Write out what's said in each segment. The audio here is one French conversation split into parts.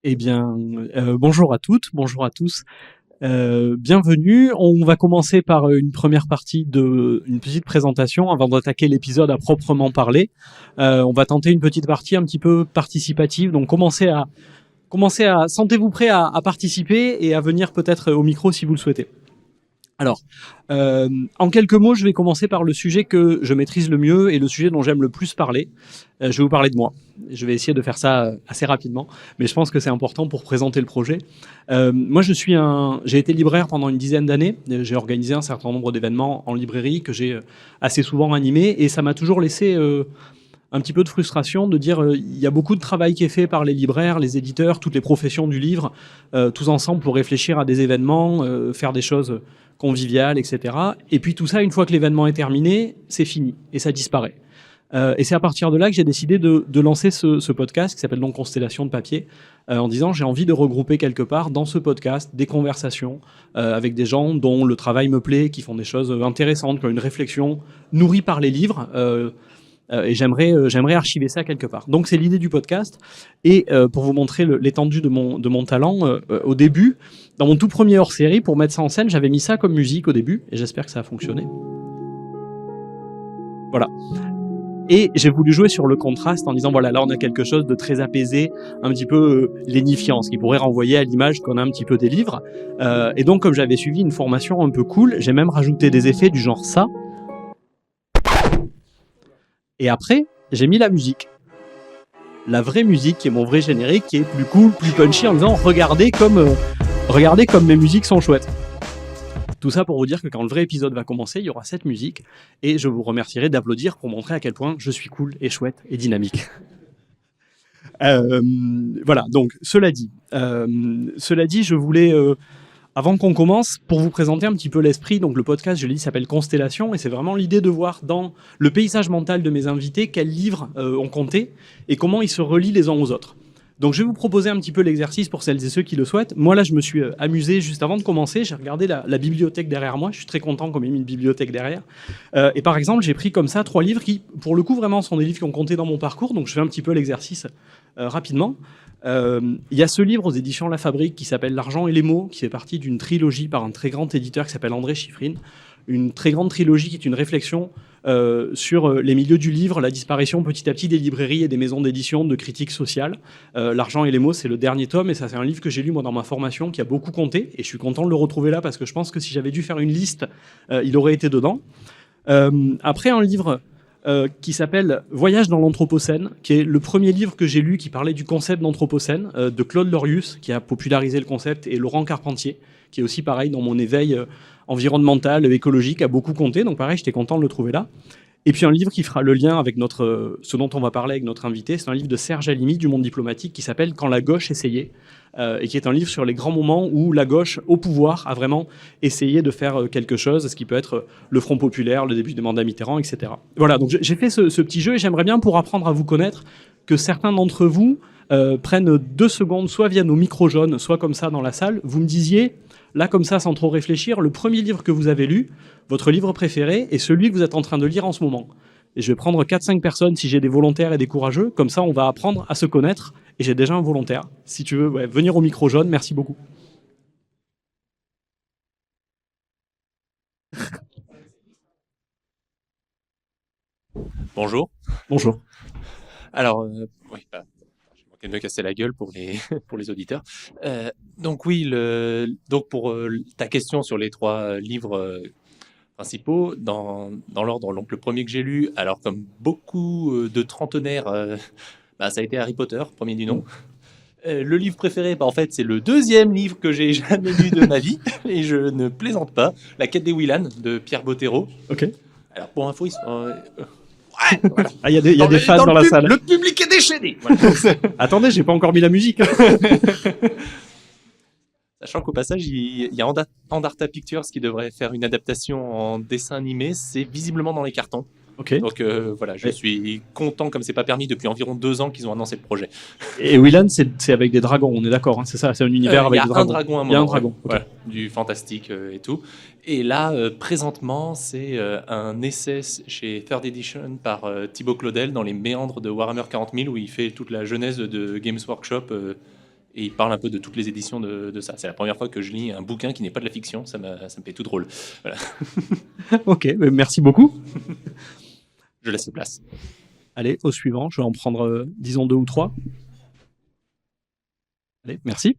Eh bien, bonjour à toutes, bonjour à tous. Bienvenue. On va commencer par une première partie une petite présentation avant d'attaquer l'épisode à proprement parler. On va tenter une petite partie un petit peu participative. Donc, sentez-vous prêt à participer et à venir peut-être au micro si vous le souhaitez. Alors, en quelques mots, je vais commencer par le sujet que je maîtrise le mieux et le sujet dont j'aime le plus parler. Je vais vous parler de moi. Je vais essayer de faire ça assez rapidement, mais je pense que c'est important pour présenter le projet. Moi, j'ai été libraire pendant une dizaine d'années. J'ai organisé un certain nombre d'événements en librairie que j'ai assez souvent animés, et ça m'a toujours laissé un petit peu de frustration de dire il y a beaucoup de travail qui est fait par les libraires, les éditeurs, toutes les professions du livre, tous ensemble pour réfléchir à des événements, faire des choses conviviales, etc. Et puis tout ça, une fois que l'événement est terminé, c'est fini et ça disparaît. Et c'est à partir de là que j'ai décidé de lancer ce podcast qui s'appelle donc Constellation de papier, en disant j'ai envie de regrouper quelque part dans ce podcast des conversations avec des gens dont le travail me plaît, qui font des choses intéressantes, qui ont une réflexion nourrie par les livres. Et j'aimerais archiver ça quelque part. Donc c'est l'idée du podcast. Et pour vous montrer l'étendue de mon talent, au début, dans mon tout premier hors-série, pour mettre ça en scène, j'avais mis ça comme musique au début, et j'espère que ça a fonctionné. Voilà. Et j'ai voulu jouer sur le contraste en disant, voilà, là on a quelque chose de très apaisé, un petit peu lénifiant, ce qui pourrait renvoyer à l'image qu'on a un petit peu des livres. Et donc comme j'avais suivi une formation un peu cool, j'ai même rajouté des effets du genre ça. Et après, j'ai mis la musique. La vraie musique, qui est mon vrai générique, qui est plus cool, plus punchy, en disant regardez comme mes musiques sont chouettes. Tout ça pour vous dire que quand le vrai épisode va commencer, il y aura cette musique, et je vous remercierai d'applaudir pour montrer à quel point je suis cool et chouette et dynamique. Voilà, donc cela dit, je voulais... avant qu'on commence, pour vous présenter un petit peu l'esprit, donc le podcast, je l'ai dit, s'appelle Constellation, et c'est vraiment l'idée de voir dans le paysage mental de mes invités quels livres ont compté et comment ils se relient les uns aux autres. Donc je vais vous proposer un petit peu l'exercice pour celles et ceux qui le souhaitent. Moi là, je me suis amusé juste avant de commencer, j'ai regardé la bibliothèque derrière moi, je suis très content qu'on ait mis une bibliothèque derrière. Et par exemple, j'ai pris comme ça 3 livres qui, pour le coup, vraiment sont des livres qui ont compté dans mon parcours, donc je fais un petit peu l'exercice rapidement. Il y a ce livre aux éditions La Fabrique qui s'appelle L'argent et les mots, qui fait partie d'une trilogie par un très grand éditeur qui s'appelle André Chiffrine. Une très grande trilogie qui est une réflexion sur les milieux du livre, la disparition petit à petit des librairies et des maisons d'édition, de critiques sociales. L'argent et les mots, c'est le dernier tome, et ça c'est un livre que j'ai lu moi dans ma formation qui a beaucoup compté, et je suis content de le retrouver là parce que je pense que si j'avais dû faire une liste, il aurait été dedans. Après, un livre qui s'appelle Voyage dans l'Anthropocène, qui est le premier livre que j'ai lu qui parlait du concept d'Anthropocène, de Claude Lorius, qui a popularisé le concept, et Laurent Carpentier, qui est aussi pareil dans mon éveil environnemental, écologique, a beaucoup compté. Donc pareil, j'étais content de le trouver là. Et puis un livre qui fera le lien avec ce dont on va parler avec notre invité, c'est un livre de Serge Halimi du Monde diplomatique qui s'appelle Quand la gauche essayait, et qui est un livre sur les grands moments où la gauche, au pouvoir, a vraiment essayé de faire quelque chose, ce qui peut être le Front populaire, le début des mandats Mitterrand, etc. Voilà, donc j'ai fait ce petit jeu, et j'aimerais bien, pour apprendre à vous connaître, que certains d'entre vous prennent 2 secondes, soit viennent au micro jaune, soit comme ça dans la salle, vous me disiez, là comme ça sans trop réfléchir, le premier livre que vous avez lu, votre livre préféré, et celui que vous êtes en train de lire en ce moment. Et je vais prendre 4-5 personnes si j'ai des volontaires et des courageux, comme ça on va apprendre à se connaître, et j'ai déjà un volontaire. Si tu veux venir au micro jaune, merci beaucoup. Bonjour. Bonjour. Alors, oui, je manquais de me casser la gueule pour les, pour les auditeurs. Donc oui, donc pour ta question sur les 3 livres principaux, dans l'ordre, donc le premier que j'ai lu, alors comme beaucoup de trentenaires, ça a été Harry Potter, premier du nom. Le livre préféré, en fait, c'est le 2e livre que j'ai jamais lu de ma vie, et je ne plaisante pas, La quête des Willan de Pierre Bottero. Ok. Alors pour info, ils sont... Voilà. Ah, il y a des fans dans la salle. Le public est déchaîné. Voilà. Attendez, j'ai pas encore mis la musique. Sachant qu'au passage, il y a Andarta Pictures qui devrait faire une adaptation en dessin animé. C'est visiblement dans les cartons. Ok. Donc voilà, je suis content, comme c'est pas permis depuis environ 2 ans qu'ils ont annoncé le projet. Et Willan, c'est avec des dragons, on est d'accord, hein, c'est ça, c'est un univers avec des dragons. Il y a un dragon à un moment. Il y a un dragon. Ouais, voilà, du fantastique et tout. Et là, présentement, c'est un essai chez Third Edition par Thibaut Claudel dans les méandres de Warhammer 40 000, où il fait toute la genèse de Games Workshop Et il parle un peu de toutes les éditions de ça. C'est la première fois que je lis un bouquin qui n'est pas de la fiction. Ça me fait tout drôle. Voilà. Ok, merci beaucoup. Je laisse place. Allez, au suivant. Je vais en prendre, disons, 2 ou 3. Allez, merci.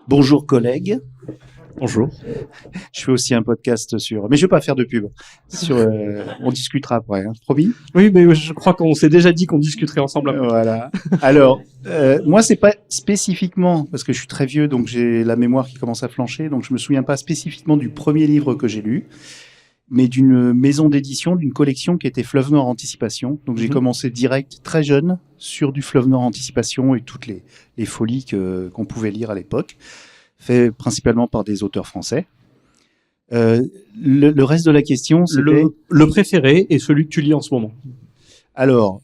Bonjour collègues. Bonjour. Je fais aussi un podcast sur... Mais je ne vais pas faire de pub. On discutera après, hein, promis. Oui, mais je crois qu'on s'est déjà dit qu'on discuterait ensemble après. Voilà. Alors, moi, c'est pas spécifiquement, parce que je suis très vieux, donc j'ai la mémoire qui commence à flancher, donc je me souviens pas spécifiquement du premier livre que j'ai lu, mais d'une maison d'édition, d'une collection qui était Fleuve Nord Anticipation. Donc j'ai commencé direct, très jeune, sur du Fleuve Nord Anticipation et toutes les folies qu'on pouvait lire à l'époque, fait principalement par des auteurs français. Le reste de la question, c'était... Le préféré et celui que tu lis en ce moment. Alors,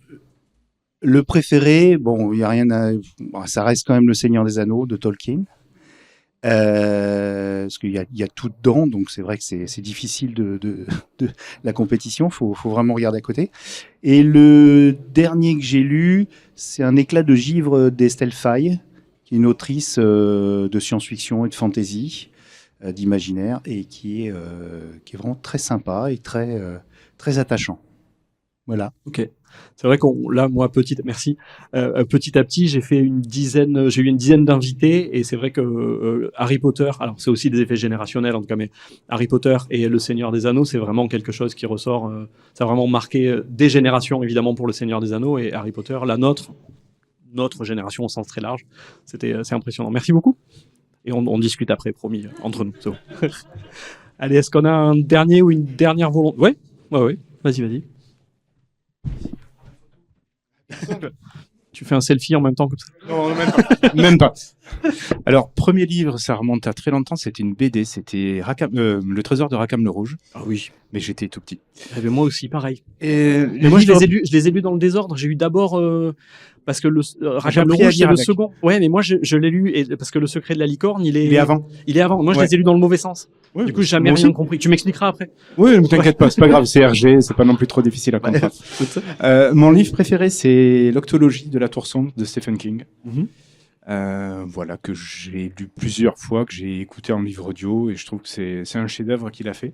le préféré, bon, il y a rien à... Bon, ça reste quand même Le Seigneur des Anneaux de Tolkien. Parce qu'il y a tout dedans, donc c'est vrai que c'est difficile de la compétition, faut vraiment regarder à côté. Et le dernier que j'ai lu, c'est Un éclat de givre d'Estelle Faye, qui est une autrice de science-fiction et de fantasy, d'imaginaire, et qui est vraiment très sympa et très attachant. Voilà. Ok. C'est vrai là, moi, petit à petit, j'ai eu une dizaine d'invités, et c'est vrai que Harry Potter, alors c'est aussi des effets générationnels en tout cas, mais Harry Potter et Le Seigneur des Anneaux, c'est vraiment quelque chose qui ressort. Ça a vraiment marqué des générations évidemment pour Le Seigneur des Anneaux, et Harry Potter, notre génération au sens très large. C'est impressionnant. Merci beaucoup. Et on discute après, promis, entre nous. C'est bon. Allez, est-ce qu'on a un dernier ou une dernière volonté? Ouais. Vas-y. Tu fais un selfie en même temps comme ça? Non, même pas. Alors, premier livre, ça remonte à très longtemps, c'était une BD, c'était Le Trésor de Rackham le Rouge. Ah oui. Mais j'étais tout petit. Eh bien, moi aussi, pareil. Mais moi, je les ai lus dans le désordre. J'ai eu d'abord... parce que Rackham le Rouge, c'est le second. Ouais, mais moi, je l'ai lu parce que Le Secret de la licorne, il est avant. Il est avant. Moi, je les ai lus dans le mauvais sens. Ouais, du coup, j'ai jamais rien compris. Tu m'expliqueras après. Oui, ne t'inquiète pas, c'est pas grave, c'est RG, c'est pas non plus trop difficile à comprendre. Mon livre préféré, c'est L'Octologie de la Tour Sombre de Stephen King. Voilà, que j'ai lu plusieurs fois, que j'ai écouté en livre audio, et je trouve que c'est un chef-d'œuvre qu'il a fait.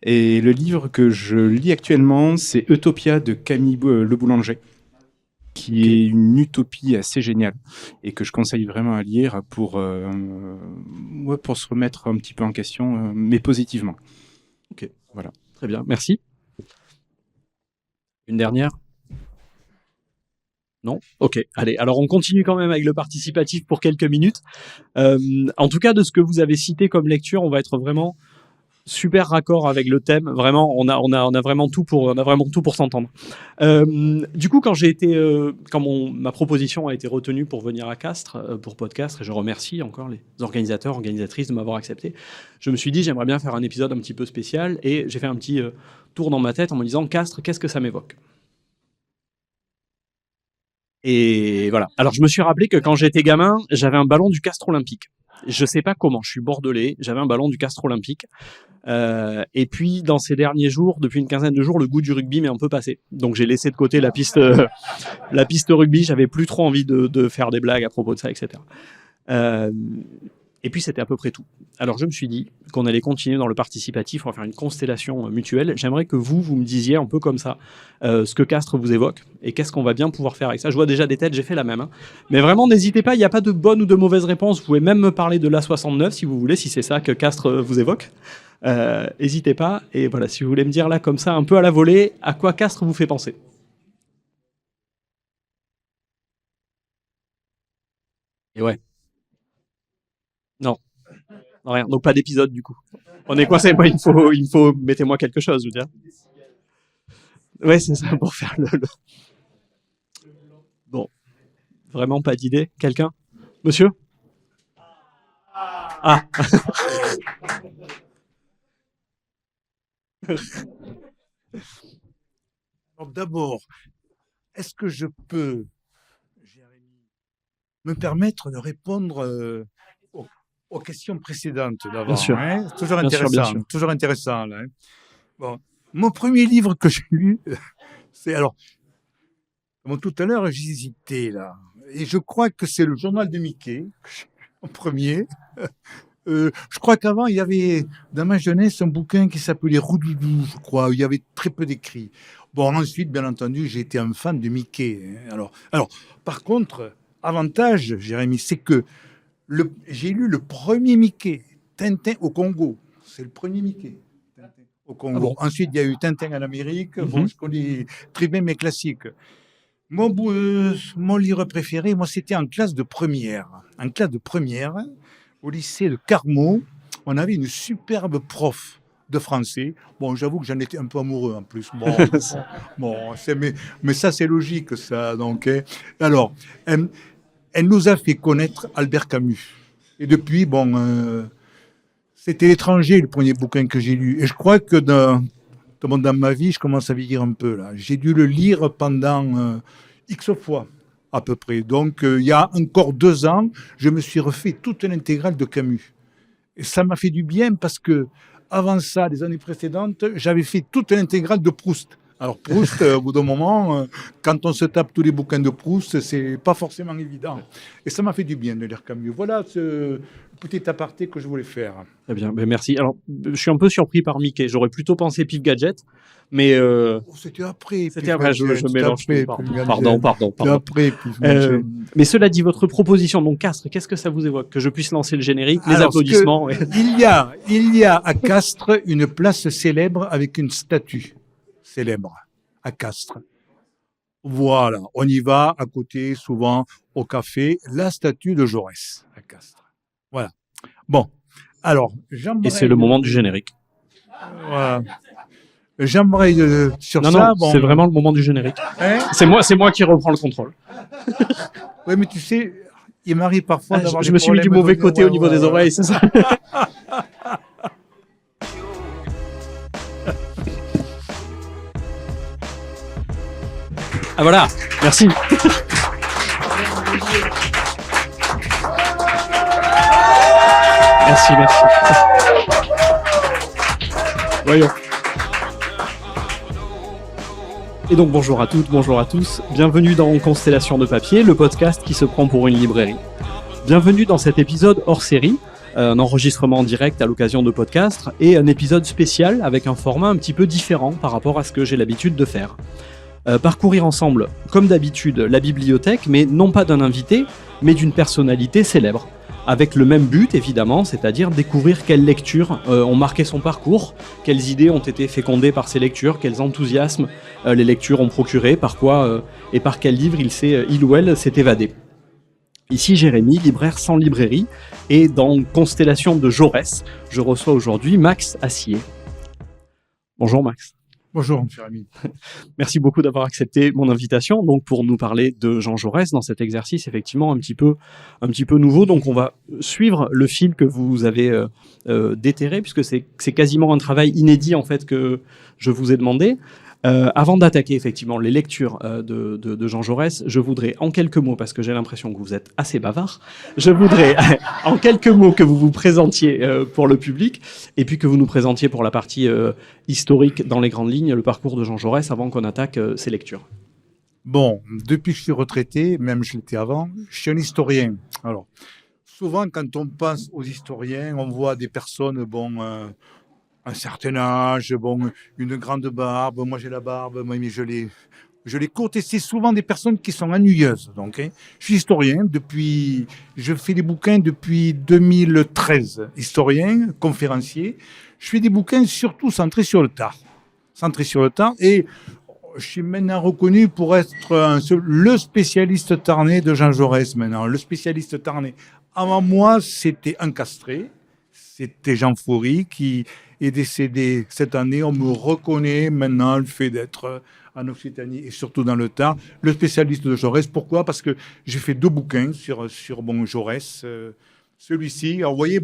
Et le livre que je lis actuellement, c'est Utopia de Camille Le Boulanger, qui est une utopie assez géniale et que je conseille vraiment à lire pour se remettre un petit peu en question, mais positivement. Ok, voilà. Très bien, merci. Une dernière? Non? Ok, allez. Alors, on continue quand même avec le participatif pour quelques minutes. En tout cas, de ce que vous avez cité comme lecture, on va être vraiment super raccord avec le thème. Vraiment, on a vraiment tout pour s'entendre. Du coup, quand ma proposition a été retenue pour venir à Castres pour Podcast, et je remercie encore les organisatrices de m'avoir accepté, je me suis dit j'aimerais bien faire un épisode un petit peu spécial, et j'ai fait un petit tour dans ma tête en me disant Castres, qu'est-ce que ça m'évoque? Et voilà. Alors, je me suis rappelé que quand j'étais gamin, j'avais un ballon du Castres Olympique. Je sais pas comment, je suis bordelais, j'avais un ballon du Castres Olympique. Et puis, dans ces derniers jours, depuis une quinzaine de jours, le goût du rugby m'est un peu passé. Donc, j'ai laissé de côté la piste rugby. J'avais plus trop envie de faire des blagues à propos de ça, etc. Et puis, c'était à peu près tout. Alors, je me suis dit qu'on allait continuer dans le participatif, on va faire une constellation mutuelle. J'aimerais que vous me disiez un peu comme ça ce que Castres vous évoque et qu'est-ce qu'on va bien pouvoir faire avec ça. Je vois déjà des têtes, j'ai fait la même. Hein. Mais vraiment, n'hésitez pas, il n'y a pas de bonne ou de mauvaise réponse. Vous pouvez même me parler de l'A69 si vous voulez, si c'est ça que Castres vous évoque. N'hésitez pas. Et voilà, si vous voulez me dire là, comme ça, un peu à la volée, à quoi Castres vous fait penser? Et ouais. Non, rien. Donc pas d'épisode du coup. On est coincé. Moi, il me faut, mettez-moi quelque chose, je veux dire. Ouais, c'est ça pour faire le. Bon, vraiment pas d'idée. Quelqu'un? Monsieur? Ah. Alors d'abord, est-ce que je peux, Jérémy, me permettre de répondre aux questions précédentes d'avant? Bien sûr. Hein, toujours bien intéressant, sûr, bien sûr. toujours intéressant. Là, hein. Bon, mon premier livre que j'ai lu, c'est alors, Bon, tout à l'heure, j'hésitais là. Et je crois que c'est le journal de Mickey, en premier. Je crois qu'avant, il y avait, dans ma jeunesse, un bouquin qui s'appelait Roudoudou, je crois, où il y avait très peu d'écrits. Bon, ensuite, bien entendu, j'ai été un fan de Mickey. Alors, par contre, avantage, Jérémy, c'est que j'ai lu le premier Mickey, Tintin au Congo. C'est le premier Mickey. Tintin au Congo. Ah bon. Ensuite, il y a eu Tintin en Amérique. Bon, Mhm. je connais très bien mes classiques. Mon livre préféré, moi, c'était en classe de première. En classe de première, au lycée de Carmaux, on avait une superbe prof de français. Bon, j'avoue que j'en étais un peu amoureux en plus. Mais ça, c'est logique, ça. Donc, hein. Alors, elle nous a fait connaître Albert Camus. Et depuis, c'était L'étranger, le premier bouquin que j'ai lu. Et je crois que dans ma vie, je commence à vieillir un peu là. J'ai dû le lire pendant X fois, à peu près. Donc, il y a encore 2 ans, je me suis refait toute l'intégrale de Camus. Et ça m'a fait du bien parce que, avant ça, les années précédentes, j'avais fait toute l'intégrale de Proust. Alors, Proust, au bout d'un moment, quand on se tape tous les bouquins de Proust, c'est pas forcément évident. Et ça m'a fait du bien de lire Camus. Voilà ce petit aparté que je voulais faire. Très bien, ben merci. Alors, je suis un peu surpris par Mickey. J'aurais plutôt pensé Pif Gadget, mais C'était après. c'était après, je mélange tout. Pardon. C'était après. Pif Euh, Gadget. mais cela dit, votre proposition, donc Castres, qu'est-ce que ça vous évoque? Que je puisse lancer le générique, les Alors, applaudissements. Ouais. Il y a à Castres une place célèbre avec une statue célèbre à Castres. Voilà, on y va à côté, souvent au café, la statue de Jaurès à Castres. Voilà. Bon, alors, Et c'est le moment du générique. Voilà. J'aimerais sur Non, ça. non, Bon, c'est vraiment le moment du générique. hein. C'est moi qui reprends le contrôle. Oui, mais tu sais, il m'arrive parfois d'avoir Je des me suis mis du problèmes mauvais de- côté ouais, au niveau ouais, des ouais. oreilles, c'est ça? Ah voilà, merci. Merci. Voyons. Et donc bonjour à toutes, bonjour à tous, bienvenue dans Constellation de papier, le podcast qui se prend pour une librairie. Bienvenue dans cet épisode hors série, un enregistrement en direct à l'occasion de podcasts et un épisode spécial avec un format un petit peu différent par rapport à ce que j'ai l'habitude de faire. Parcourir ensemble, comme d'habitude, la bibliothèque, mais non pas d'un invité, mais d'une personnalité célèbre. Avec le même but, évidemment, c'est-à-dire découvrir quelles lectures ont marqué son parcours, quelles idées ont été fécondées par ces lectures, quels enthousiasmes les lectures ont procuré, par quoi et par quel livre il ou elle s'est évadé. Ici Jérémy, libraire sans librairie, et dans Constellation de Jaurès, je reçois aujourd'hui Max Assier. Bonjour Max. Bonjour, mon cher ami. Merci beaucoup d'avoir accepté mon invitation donc pour nous parler de Jean Jaurès dans cet exercice effectivement un petit peu nouveau. Donc on va suivre le fil que vous avez déterré puisque c'est quasiment un travail inédit en fait que je vous ai demandé. Avant d'attaquer effectivement les lectures de Jean Jaurès, je voudrais en quelques mots, parce que j'ai l'impression que vous êtes assez bavard, je voudrais en quelques mots que vous vous présentiez pour le public, et puis que vous nous présentiez pour la partie historique dans les grandes lignes, le parcours de Jean Jaurès avant qu'on attaque ces lectures. Bon, depuis que je suis retraité, même je l'étais avant, je suis un historien. Alors, souvent, quand on pense aux historiens, on voit des personnes, un certain âge, une grande barbe. Moi, j'ai la barbe, moi, mais je l'ai courte. Et c'est souvent des personnes qui sont ennuyeuses. Donc, hein. Je suis historien je fais des bouquins depuis 2013. Historien, conférencier. Je fais des bouquins surtout centrés sur le tard. Et je suis maintenant reconnu pour être le spécialiste tarnais de Jean Jaurès maintenant. Le spécialiste tarnais. Avant moi, c'était un castré. C'était Jean Faury qui est décédé cette année. On me reconnaît maintenant le fait d'être en Occitanie et surtout dans le Tarn, le spécialiste de Jaurès. Pourquoi? Parce que j'ai fait 2 bouquins sur Jaurès. Celui-ci, alors vous voyez,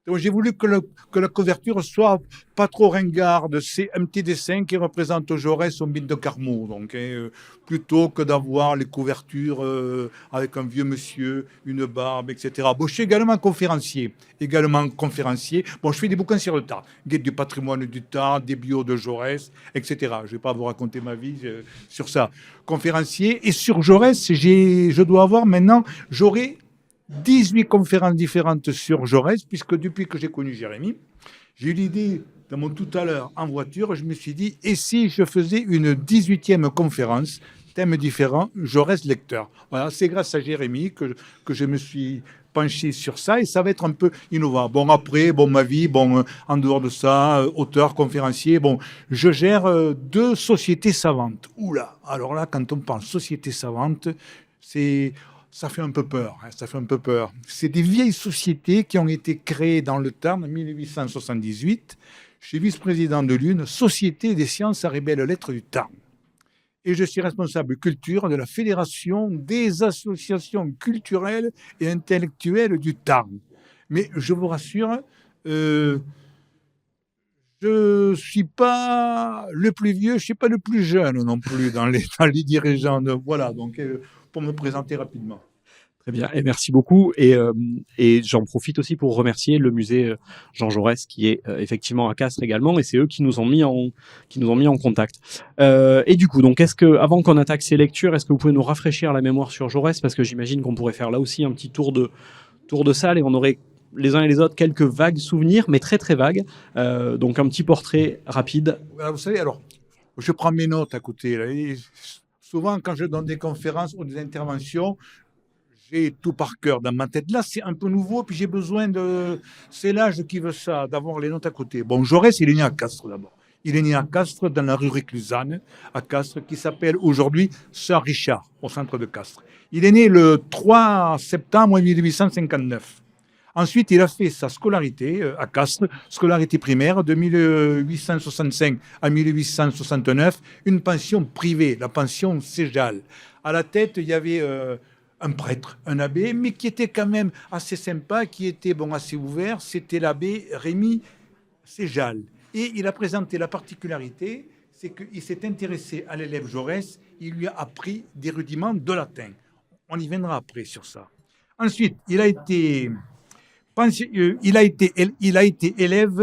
Donc j'ai voulu que la couverture soit pas trop ringarde. C'est un petit dessin qui représente Jaurès au mine de Carmaux. Donc, plutôt que d'avoir les couvertures avec un vieux monsieur, une barbe, etc. Bon, je suis également conférencier. Bon, je fais des bouquins sur le Tarn. Guide du patrimoine du Tarn, des bios de Jaurès, etc. Je ne vais pas vous raconter ma vie sur ça. Conférencier. Et sur Jaurès, je dois avoir maintenant, j'aurai 18 conférences différentes sur Jaurès, puisque depuis que j'ai connu Jérémy, j'ai eu l'idée, dans mon tout à l'heure en voiture, je me suis dit, et si je faisais une 18e conférence, thème différent, Jaurès lecteur. Voilà, c'est grâce à Jérémy que je me suis penché sur ça, et ça va être un peu innovant. Bon, après, ma vie, en dehors de ça, auteur, conférencier, je gère 2 sociétés savantes. Oula, alors là, quand on parle société savante, ça fait un peu peur, ça fait un peu peur. C'est des vieilles sociétés qui ont été créées dans le Tarn en 1878. Je suis vice-président de l'une, Société des sciences et belles lettres du Tarn. Et je suis responsable culture de la Fédération des associations culturelles et intellectuelles du Tarn. Mais je vous rassure, je ne suis pas le plus vieux, je ne suis pas le plus jeune non plus dans les dirigeants. Voilà, donc pour me présenter rapidement. Très bien, et merci beaucoup. Et j'en profite aussi pour remercier le musée Jean Jaurès, qui est effectivement à Castres également, et c'est eux qui nous ont mis en contact. Et du coup, donc, avant qu'on attaque ces lectures, est-ce que vous pouvez nous rafraîchir la mémoire sur Jaurès, parce que j'imagine qu'on pourrait faire là aussi un petit tour de salle, et on aurait les uns et les autres quelques vagues souvenirs, mais très très vagues. Donc un petit portrait rapide. Vous savez, alors, je prends mes notes à côté. Là, et souvent, quand je donne des conférences ou des interventions, j'ai tout par cœur dans ma tête. Là, c'est un peu nouveau, puis j'ai besoin de... C'est l'âge qui veut ça, d'avoir les notes à côté. Bon, Jaurès, il est né à Castres d'abord. Il est né à Castres, dans la rue Réclusane, à Castres, qui s'appelle aujourd'hui Saint-Richard, au centre de Castres. Il est né le 3 septembre 1859. Ensuite, il a fait sa scolarité à Castres, scolarité primaire de 1865 à 1869, une pension privée, la pension Séjal. À la tête, il y avait un prêtre, un abbé, mais qui était quand même assez sympa, qui était assez ouvert, c'était l'abbé Rémy Séjal. Et il a présenté la particularité, c'est qu'il s'est intéressé à l'élève Jaurès, il lui a appris des rudiments de latin. On y viendra après sur ça. Ensuite, il a été élève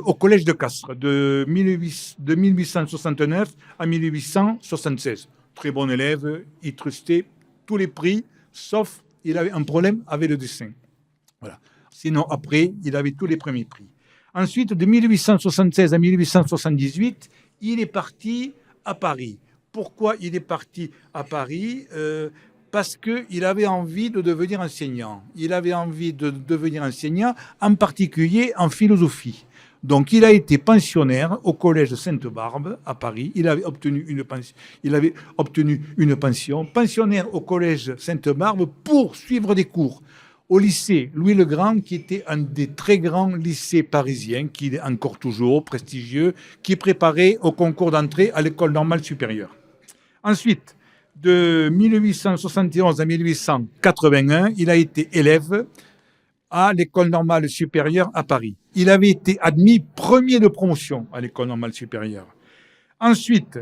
au collège de Castres de 1869 à 1876. Très bon élève, il trustait tous les prix, sauf il avait un problème avec le dessin. Voilà. Sinon, après, il avait tous les premiers prix. Ensuite, de 1876 à 1878, il est parti à Paris. Pourquoi il est parti à Paris ? Parce qu'il avait envie de devenir enseignant. Il avait envie de devenir enseignant, en particulier en philosophie. Donc, il a été pensionnaire au collège Sainte-Barbe à Paris. Il avait obtenu une pension. Pensionnaire au collège Sainte-Barbe pour suivre des cours au lycée Louis-le-Grand, qui était un des très grands lycées parisiens, qui est encore toujours prestigieux, qui préparait au concours d'entrée à l'école normale supérieure. Ensuite, de 1871 à 1881, il a été élève à l'école normale supérieure à Paris. Il avait été admis premier de promotion à l'école normale supérieure. Ensuite,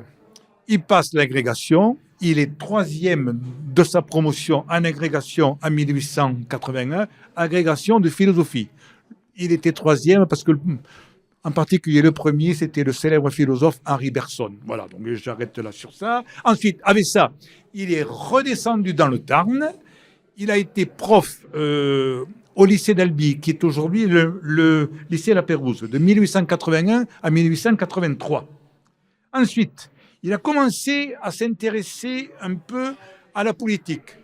il passe l'agrégation. Il est troisième de sa promotion en agrégation en 1881, agrégation de philosophie. Il était troisième parce que, en particulier, le premier, c'était le célèbre philosophe Henri Bergson. Voilà, donc j'arrête là sur ça. Ensuite, avec ça, il est redescendu dans le Tarn. Il a été prof au lycée d'Albi, qui est aujourd'hui le lycée La Pérouse, de 1881 à 1883. Ensuite, il a commencé à s'intéresser un peu à la politique.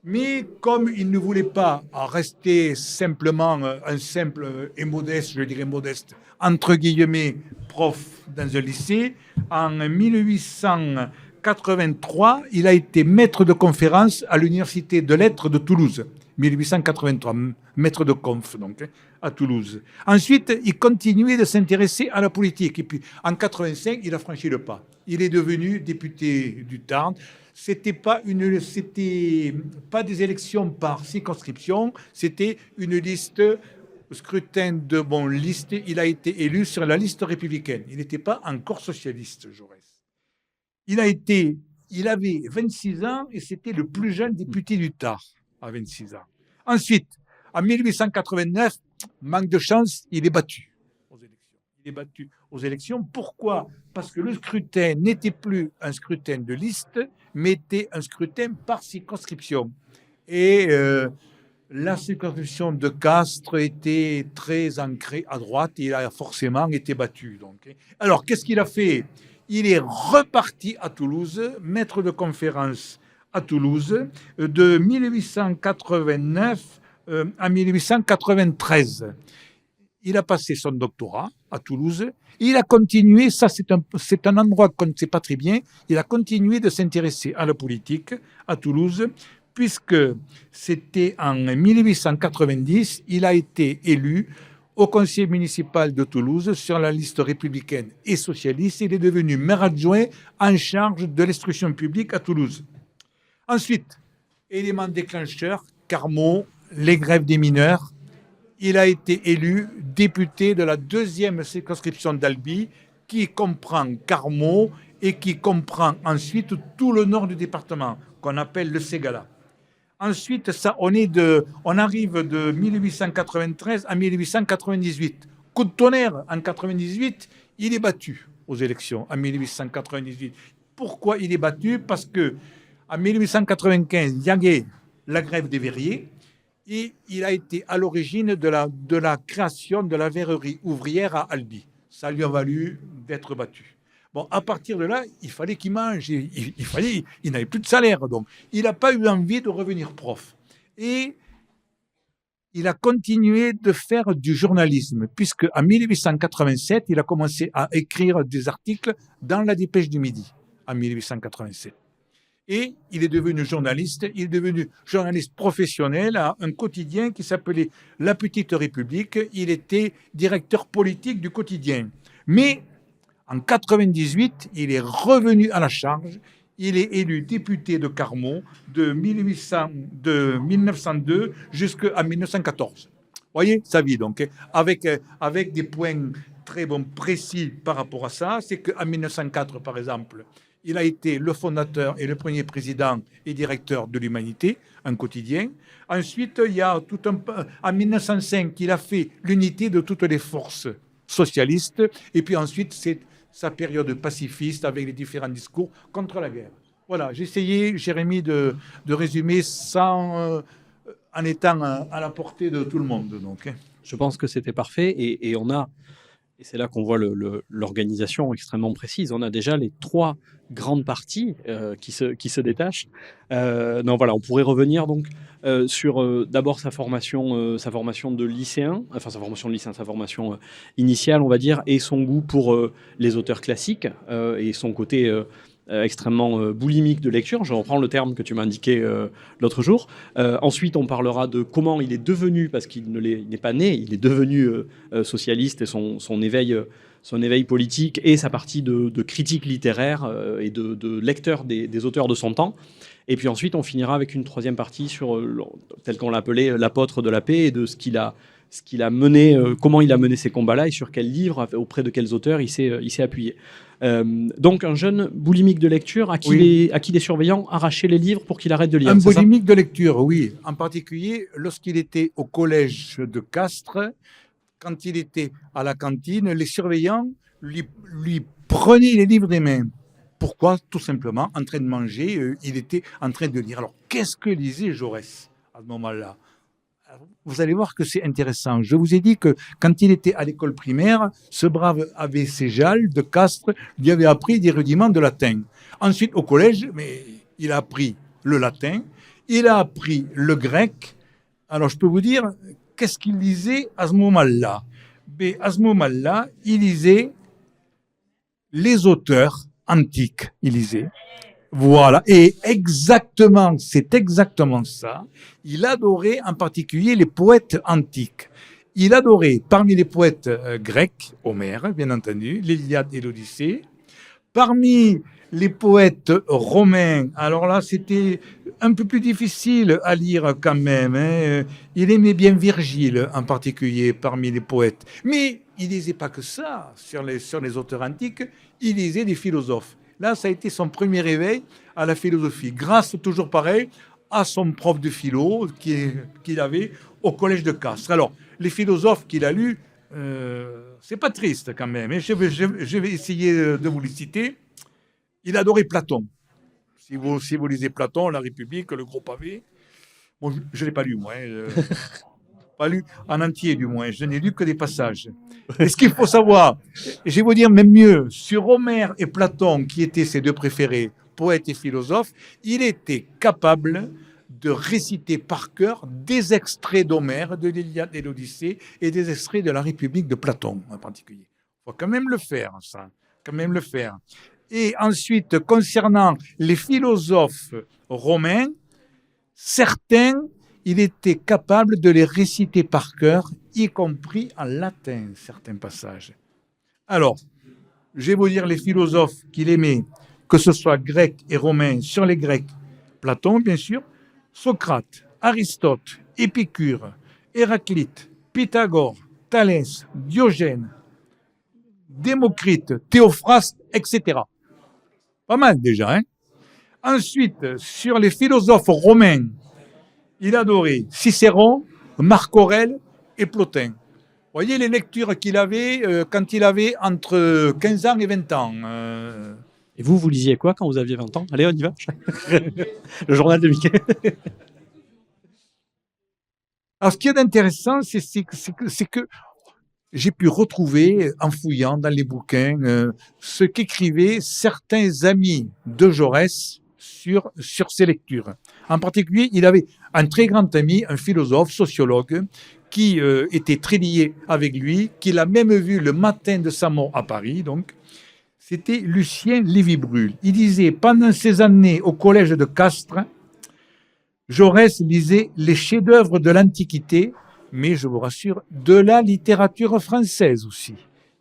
Mais comme il ne voulait pas rester simplement un simple et modeste, je dirais modeste, entre guillemets, prof dans un lycée, en 1883, il a été maître de conférence à l'Université de Lettres de Toulouse. 1883, maître de conf, donc, à Toulouse. Ensuite, il continuait de s'intéresser à la politique. Et puis, en 85, il a franchi le pas. Il est devenu député du Tarn. C'était pas des élections par circonscription, c'était une liste scrutin de liste, il a été élu sur la liste républicaine. Il n'était pas encore socialiste, Jaurès. Il avait 26 ans et c'était le plus jeune député du Tarn à 26 ans. Ensuite, en 1889, manque de chance, il est battu aux élections. Il est battu aux élections. Pourquoi? Parce que le scrutin n'était plus un scrutin de liste, mais était un scrutin par circonscription. Et la circonscription de Castres était très ancrée à droite. Il a forcément été battu. Donc. Alors, qu'est-ce qu'il a fait? Il est reparti à Toulouse, maître de conférence à Toulouse, de 1889 à 1893. Il a passé son doctorat à Toulouse. Il a continué, ça c'est un endroit qu'on ne sait pas très bien, il a continué de s'intéresser à la politique à Toulouse, puisque c'était en 1890, il a été élu au conseil municipal de Toulouse sur la liste républicaine et socialiste. Il est devenu maire adjoint en charge de l'instruction publique à Toulouse. Ensuite, élément déclencheur, Carmaux, les grèves des mineurs. Il a été élu député de la 2e circonscription d'Albi, qui comprend Carmaux et qui comprend ensuite tout le nord du département, qu'on appelle le Ségala. Ensuite, on arrive de 1893 à 1898. Coup de tonnerre, en 98, il est battu aux élections, en 1898. Pourquoi il est battu? Parce que en 1895, il y avait la grève des verriers et il a été à l'origine de la création de la verrerie ouvrière à Albi. Ça lui a valu d'être battu. Bon, à partir de là, il fallait qu'il mange, il n'avait plus de salaire, donc il n'a pas eu envie de revenir prof. Et il a continué de faire du journalisme, puisque en 1887, il a commencé à écrire des articles dans la Dépêche du Midi, en 1887. Et il est devenu journaliste professionnel à un quotidien qui s'appelait La Petite République. Il était directeur politique du quotidien. Mais en 1998, il est revenu à la charge. Il est élu député de Carmaux de 1902 jusqu'à 1914. Vous voyez sa vie, donc, avec des points très précis par rapport à ça. C'est qu'en 1904, par exemple, il a été le fondateur et le premier président et directeur de l'Humanité, un quotidien. Ensuite, il y a en 1905, il a fait l'unité de toutes les forces socialistes. Et puis ensuite, c'est sa période pacifiste avec les différents discours contre la guerre. Voilà, j'ai essayé, Jérémy, de résumer en étant à la portée de tout le monde. Donc. Je pense que c'était parfait et on a, et c'est là qu'on voit l'organisation extrêmement précise, on a déjà les 3 grandes parties qui se détachent. Non, voilà, on pourrait revenir donc sur d'abord sa formation de lycéen, enfin sa formation initiale, on va dire, et son goût pour les auteurs classiques et son côté extrêmement boulimique de lecture. Je reprends le terme que tu m'as indiqué l'autre jour. Ensuite, on parlera de comment il est devenu, parce qu'il n'est pas né, il est devenu socialiste et son éveil politique et sa partie de critique littéraire et de lecteur des auteurs de son temps. Et puis ensuite, on finira avec une 3e partie sur, tel qu'on l'appelait, l'apôtre de la paix et de ce qu'il a mené, comment il a mené ces combats-là et sur quels livres, auprès de quels auteurs il s'est appuyé. Donc un jeune boulimique de lecture à qui les surveillants arrachaient les livres pour qu'il arrête de lire. Un boulimique de lecture, oui. En particulier, lorsqu'il était au collège de Castres, quand il était à la cantine, les surveillants lui prenaient les livres des mains. Pourquoi? Tout simplement, en train de manger, il était en train de lire. Alors, qu'est-ce que lisait Jaurès à ce moment-là? Vous allez voir que c'est intéressant. Je vous ai dit que quand il était à l'école primaire, ce brave abbé Séjal de Castres lui avait appris des rudiments de latin. Ensuite, au collège, il a appris le latin, il a appris le grec. Alors, je peux vous dire, qu'est-ce qu'il lisait à ce moment-là? À ce moment-là, il lisait les auteurs antiques. Il lisait. Voilà, et c'est exactement ça. Il adorait en particulier les poètes antiques. Il adorait, parmi les poètes grecs, Homère, bien entendu, l'Iliade et l'Odyssée. Parmi les poètes romains, alors là, c'était un peu plus difficile à lire quand même. Hein. Il aimait bien Virgile en particulier parmi les poètes. Mais il lisait pas que ça sur les auteurs antiques, il lisait des philosophes. Là, ça a été son premier réveil à la philosophie, grâce toujours pareil à son prof de philo qu'il avait au collège de Castres. Alors, les philosophes qu'il a lus, c'est pas triste quand même. Hein. Je vais essayer de vous les citer. Il adorait Platon. Si vous lisez Platon, La République, Le Gros Pavé, bon, je ne l'ai pas lu, moi. Pas lu en entier, du moins. Je n'ai lu que des passages. Et ce qu'il faut savoir, je vais vous dire même mieux, sur Homère et Platon, qui étaient ses deux préférés, poètes et philosophes, il était capable de réciter par cœur des extraits d'Homère, de l'Iliade et de l'Odyssée, et des extraits de La République de Platon en particulier. Il faut quand même le faire, ça. Quand même le faire. Et ensuite, concernant les philosophes romains, certains, il était capable de les réciter par cœur, y compris en latin, certains passages. Alors, je vais vous dire les philosophes qu'il aimait, que ce soit grecs et romains, sur les Grecs, Platon, bien sûr, Socrate, Aristote, Épicure, Héraclite, Pythagore, Thalès, Diogène, Démocrite, Théophraste, etc. Pas mal déjà, hein? Ensuite, sur les philosophes romains, il adorait Cicéron, Marc Aurèle et Plotin. Vous voyez les lectures qu'il avait quand il avait entre 15 ans et 20 ans. Et vous lisiez quoi quand vous aviez 20 ans? Allez, on y va. Le journal de Mickey. Alors, ce qui est intéressant, c'est que j'ai pu retrouver, en fouillant dans les bouquins, ce qu'écrivaient certains amis de Jaurès sur ses lectures. En particulier, il avait un très grand ami, un philosophe, sociologue, qui était très lié avec lui, qu'il a même vu le matin de sa mort à Paris, donc. C'était Lucien Lévy-Bruhl. Il disait, pendant ces années au collège de Castres, Jaurès lisait les chefs-d'œuvre de l'Antiquité, mais je vous rassure, de la littérature française aussi.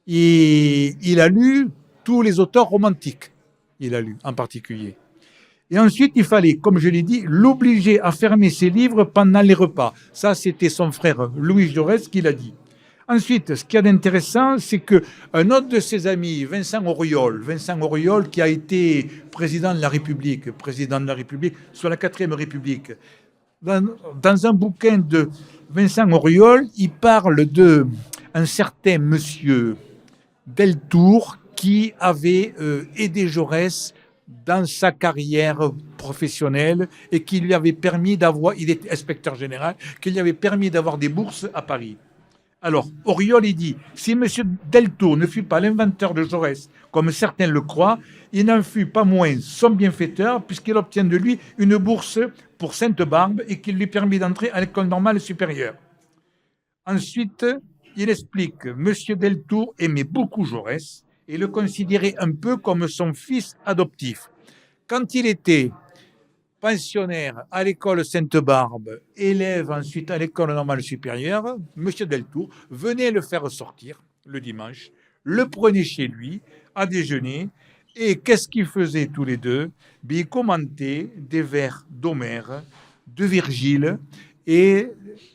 Et il a lu tous les auteurs romantiques, il a lu en particulier. Et ensuite, il fallait, comme je l'ai dit, l'obliger à fermer ses livres pendant les repas. Ça, c'était son frère Louis Jaurès qui l'a dit. Ensuite, ce qu'il y a d'intéressant, c'est qu'un autre de ses amis, Vincent Auriol, qui a été président de la République sur la 4e République, dans un bouquin de Vincent Auriol, il parle d'un certain monsieur Deltour qui avait aidé Jaurès dans sa carrière professionnelle et qui lui avait permis d'avoir, il était inspecteur général, qui lui avait permis d'avoir des bourses à Paris. Alors, Auriol, il dit, si M. Deltour ne fut pas l'inventeur de Jaurès, comme certains le croient, il n'en fut pas moins son bienfaiteur, puisqu'il obtient de lui une bourse pour Sainte-Barbe et qu'il lui permit d'entrer à l'école normale supérieure. Ensuite, il explique, M. Deltour aimait beaucoup Jaurès et le considérait un peu comme son fils adoptif. Quand il était pensionnaire à l'école Sainte-Barbe, élève ensuite à l'école normale supérieure, M. Deltour venait le faire sortir le dimanche, le prenait chez lui à déjeuner, et qu'est-ce qu'ils faisaient tous les deux? Ils commentaient des vers d'Homère, de Virgile, et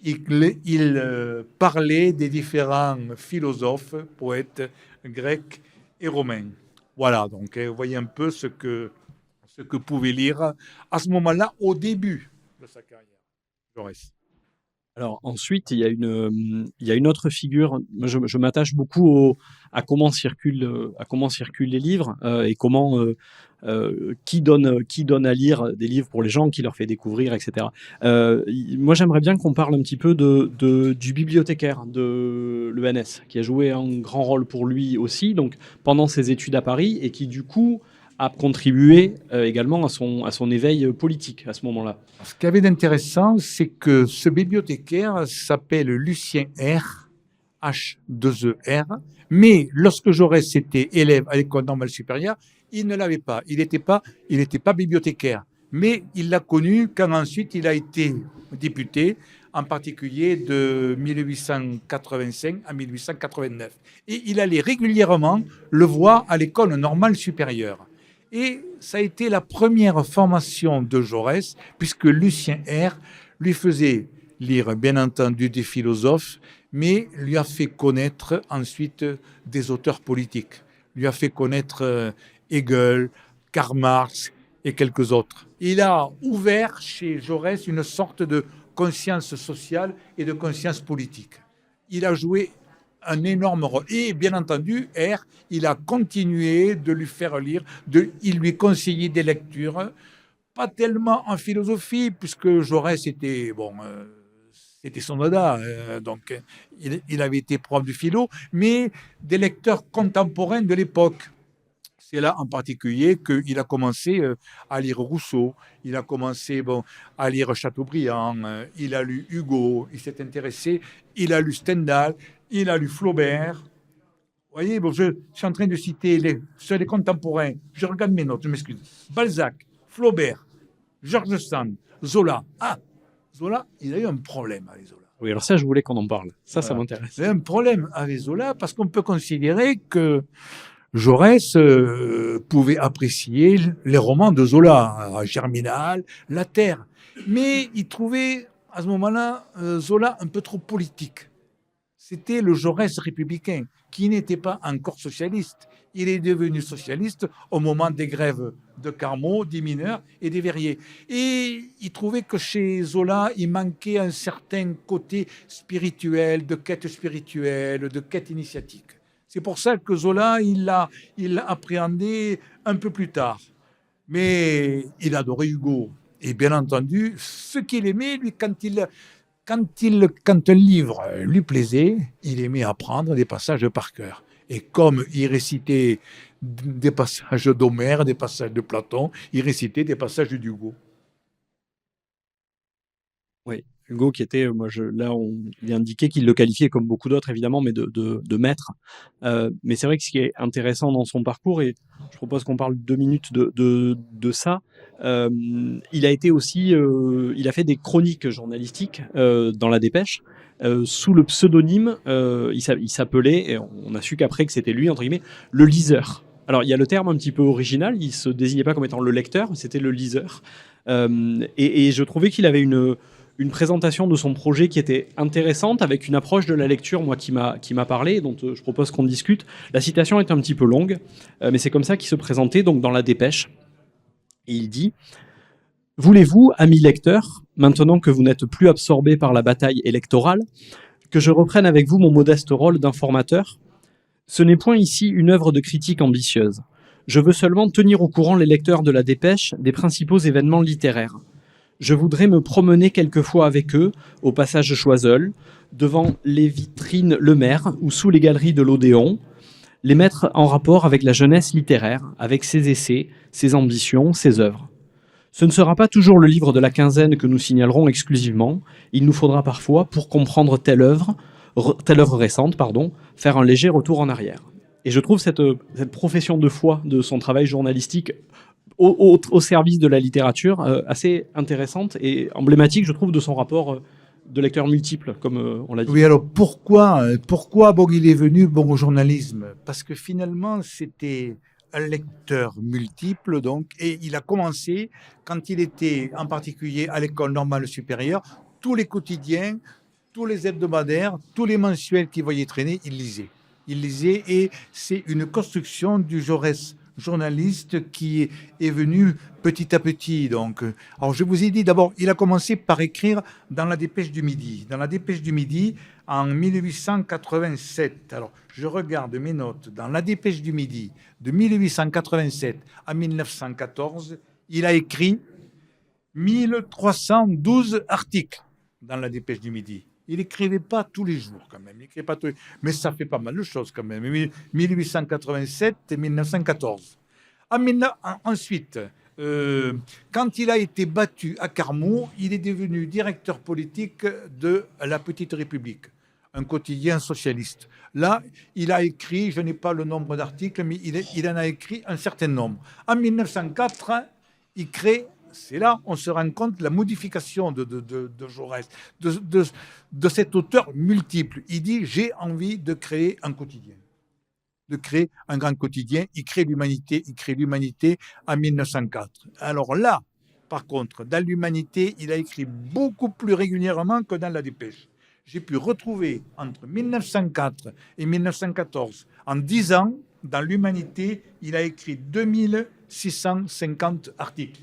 il parlait des différents philosophes, poètes grecs et romains. Voilà, donc vous voyez un peu ce que pouvait lire à ce moment-là, au début de sa carrière, Jaurès. Alors ensuite, il y a une autre figure. Moi, je m'attache beaucoup à comment circulent les livres et comment qui donne à lire des livres pour les gens, qui leur fait découvrir, etc. Moi, j'aimerais bien qu'on parle un petit peu du bibliothécaire de l'ENS, qui a joué un grand rôle pour lui aussi, donc pendant ses études à Paris, et qui du coup a contribué également à son éveil politique à ce moment-là. Ce qu'il y avait d'intéressant, c'est que ce bibliothécaire s'appelle Lucien R, H2ER, mais lorsque Jaurès était élève à l'école normale supérieure, il ne l'avait pas. Il n'était pas bibliothécaire, mais il l'a connu quand ensuite il a été député, en particulier de 1885 à 1889. Et il allait régulièrement le voir à l'école normale supérieure. Et ça a été la première formation de Jaurès, puisque Lucien R lui faisait lire, bien entendu, des philosophes, mais lui a fait connaître ensuite des auteurs politiques. Lui a fait connaître Hegel, Karl Marx et quelques autres. Il a ouvert chez Jaurès une sorte de conscience sociale et de conscience politique. Il a joué un énorme rôle. Et bien entendu, R, il a continué de lui faire lire, il lui conseillait des lectures, pas tellement en philosophie, puisque Jaurès était, c'était son dada, donc il avait été prof de philo, mais des lecteurs contemporains de l'époque. C'est là en particulier qu'il a commencé à lire Rousseau, il a commencé à lire Chateaubriand, il a lu Hugo, il s'est intéressé, il a lu Stendhal, il a lu Flaubert. Vous voyez, je suis en train de citer sur les contemporains, je regarde mes notes, je m'excuse. Balzac, Flaubert, George Sand, Zola. Ah, Zola, il a eu un problème avec Zola. Oui, alors ça, je voulais qu'on en parle. Ça, Voilà. ça m'intéresse. Il a eu un problème avec Zola parce qu'on peut considérer que Jaurès pouvait apprécier les romans de Zola, Germinal, La Terre. Mais il trouvait à ce moment-là Zola un peu trop politique. C'était le Jaurès républicain qui n'était pas encore socialiste. Il est devenu socialiste au moment des grèves de Carmaux, des mineurs et des verriers. Et il trouvait que chez Zola, il manquait un certain côté spirituel, de quête spirituelle, de quête initiatique. C'est pour ça que Zola, il l'a appréhendé un peu plus tard. Mais il adorait Hugo. Et bien entendu, ce qu'il aimait, lui, quand un livre lui plaisait, il aimait apprendre des passages par cœur. Et comme il récitait des passages d'Homère, des passages de Platon, il récitait des passages d'Hugo. Oui, Hugo qui était, il est indiqué qu'il le qualifiait comme beaucoup d'autres évidemment, mais de maître. Mais c'est vrai que ce qui est intéressant dans son parcours, et je propose qu'on parle 2 minutes de ça, il a été aussi, il a fait des chroniques journalistiques dans la Dépêche, sous le pseudonyme, il s'appelait, et on a su qu'après que c'était lui, entre guillemets, le liseur. Alors il y a le terme un petit peu original, il se désignait pas comme étant le lecteur, c'était le liseur. Et je trouvais qu'il avait une présentation de son projet qui était intéressante, avec une approche de la lecture, moi, qui m'a parlé, dont je propose qu'on discute. La citation est un petit peu longue, mais c'est comme ça qu'il se présentait, donc dans la Dépêche. Et il dit « Voulez-vous, amis lecteurs, maintenant que vous n'êtes plus absorbés par la bataille électorale, que je reprenne avec vous mon modeste rôle d'informateur ? Ce n'est point ici une œuvre de critique ambitieuse. Je veux seulement tenir au courant les lecteurs de la Dépêche des principaux événements littéraires. Je voudrais me promener quelquefois avec eux, au passage Choiseul, devant les vitrines Le Maire ou sous les galeries de l'Odéon, les mettre en rapport avec la jeunesse littéraire, avec ses essais, ses ambitions, ses œuvres. Ce ne sera pas toujours le livre de la quinzaine que nous signalerons exclusivement. Il nous faudra parfois, pour comprendre telle œuvre récente, faire un léger retour en arrière. » Et je trouve cette profession de foi de son travail journalistique au service de la littérature assez intéressante et emblématique, je trouve, de son rapport de lecteur multiple, comme on l'a dit. Oui, alors pourquoi il est venu au journalisme? Parce que finalement, c'était un lecteur multiple, donc, et il a commencé, quand il était en particulier à l'école normale supérieure, tous les quotidiens, tous les hebdomadaires, tous les mensuels qu'il voyait traîner, il lisait. Il lisait, et c'est une construction du Jaurès journaliste qui est venu petit à petit. Donc, alors je vous ai dit d'abord, il a commencé par écrire dans la Dépêche du Midi. Dans la Dépêche du Midi, en 1887. Alors, je regarde mes notes. Dans la Dépêche du Midi, de 1887 à 1914, il a écrit 1312 articles dans la Dépêche du Midi. Il n'écrivait pas tous les jours, quand même. Mais ça fait pas mal de choses, quand même. 1887 et 1914. Ensuite, quand il a été battu à Carmaux, il est devenu directeur politique de La Petite République, un quotidien socialiste. Là, il a écrit, je n'ai pas le nombre d'articles, mais il en a écrit un certain nombre. En 1904, il crée... C'est là on se rend compte de la modification de Jaurès, de cet auteur multiple. Il dit « j'ai envie de créer un quotidien ». de créer un grand quotidien. Il crée l'Humanité en 1904. Alors là, par contre, dans l'Humanité, il a écrit beaucoup plus régulièrement que dans la Dépêche. J'ai pu retrouver entre 1904 et 1914, en 10 ans, dans l'Humanité, il a écrit 2650 articles.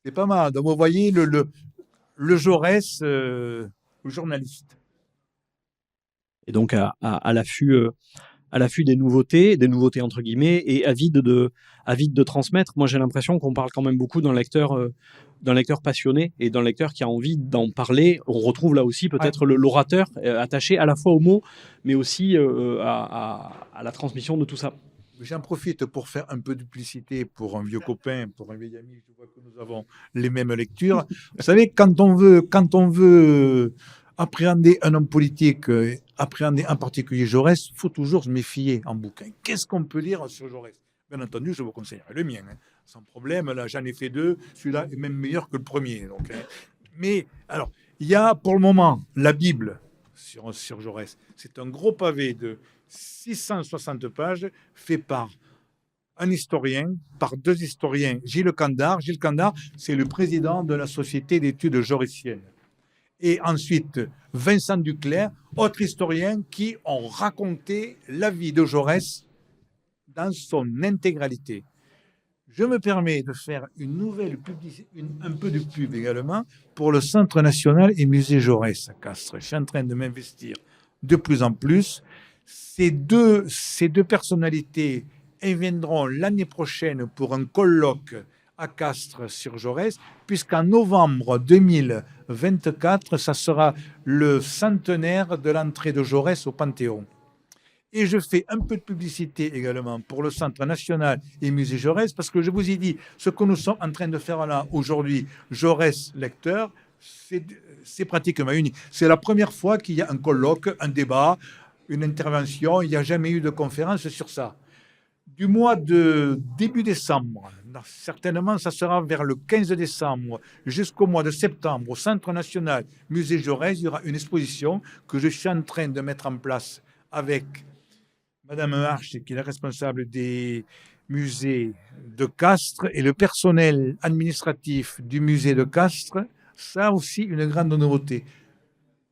C'est pas mal. Donc, vous voyez le Jaurès journaliste. Et donc à l'affût des nouveautés entre guillemets, et avide de transmettre. Moi, j'ai l'impression qu'on parle quand même beaucoup d'un lecteur passionné et d'un lecteur qui a envie d'en parler. On retrouve là aussi peut-être l'orateur attaché à la fois aux mots, mais aussi à la transmission de tout ça. J'en profite pour faire un peu de publicité pour un vieux copain, pour un vieil ami. Je vois que nous avons les mêmes lectures. Vous savez, quand on veut appréhender un homme politique, appréhender en particulier Jaurès, il faut toujours se méfier en bouquin. Qu'est-ce qu'on peut lire sur Jaurès? Bien entendu, je vous conseillerais le mien, hein, sans problème. Là, j'en ai fait 2. Celui-là est même meilleur que le premier. Donc, hein. Mais alors, il y a pour le moment la Bible sur Jaurès. C'est un gros pavé de 660 pages fait par un historien, par 2 historiens. Gilles Candard, c'est le président de la Société d'études jaurétiennes. Et ensuite, Vincent Duclerc, autre historien qui ont raconté la vie de Jaurès dans son intégralité. Je me permets de faire une nouvelle publicité, un peu de pub également, pour le Centre national et musée Jaurès à Castres. Je suis en train de m'investir de plus en plus. Ces deux personnalités viendront l'année prochaine pour un colloque à Castres sur Jaurès, puisqu'en novembre 2024, ça sera le centenaire de l'entrée de Jaurès au Panthéon. Et je fais un peu de publicité également pour le Centre national et musée Jaurès, parce que je vous ai dit, ce que nous sommes en train de faire là aujourd'hui, Jaurès lecteur, c'est pratiquement unique. C'est la première fois qu'il y a un colloque, un débat, une intervention. Il n'y a jamais eu de conférence sur ça. Du mois de début décembre, certainement ça sera vers le 15 décembre jusqu'au mois de septembre, au Centre national musée Jaurès, il y aura une exposition que je suis en train de mettre en place avec Madame Arche, qui est la responsable des musées de Castres, et le personnel administratif du musée de Castres. Ça aussi, une grande nouveauté.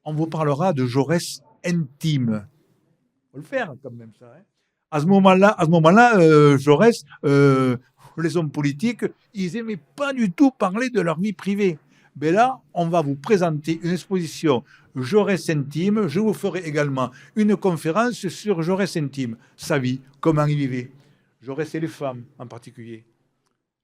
On vous parlera de Jaurès intime. Il faut le faire quand même, ça. Hein. À ce moment-là, Jaurès, les hommes politiques, ils n'aimaient pas du tout parler de leur vie privée. Mais là, on va vous présenter une exposition Jaurès intime. Je vous ferai également une conférence sur Jaurès intime, sa vie, comment il vivait. Jaurès et les femmes en particulier.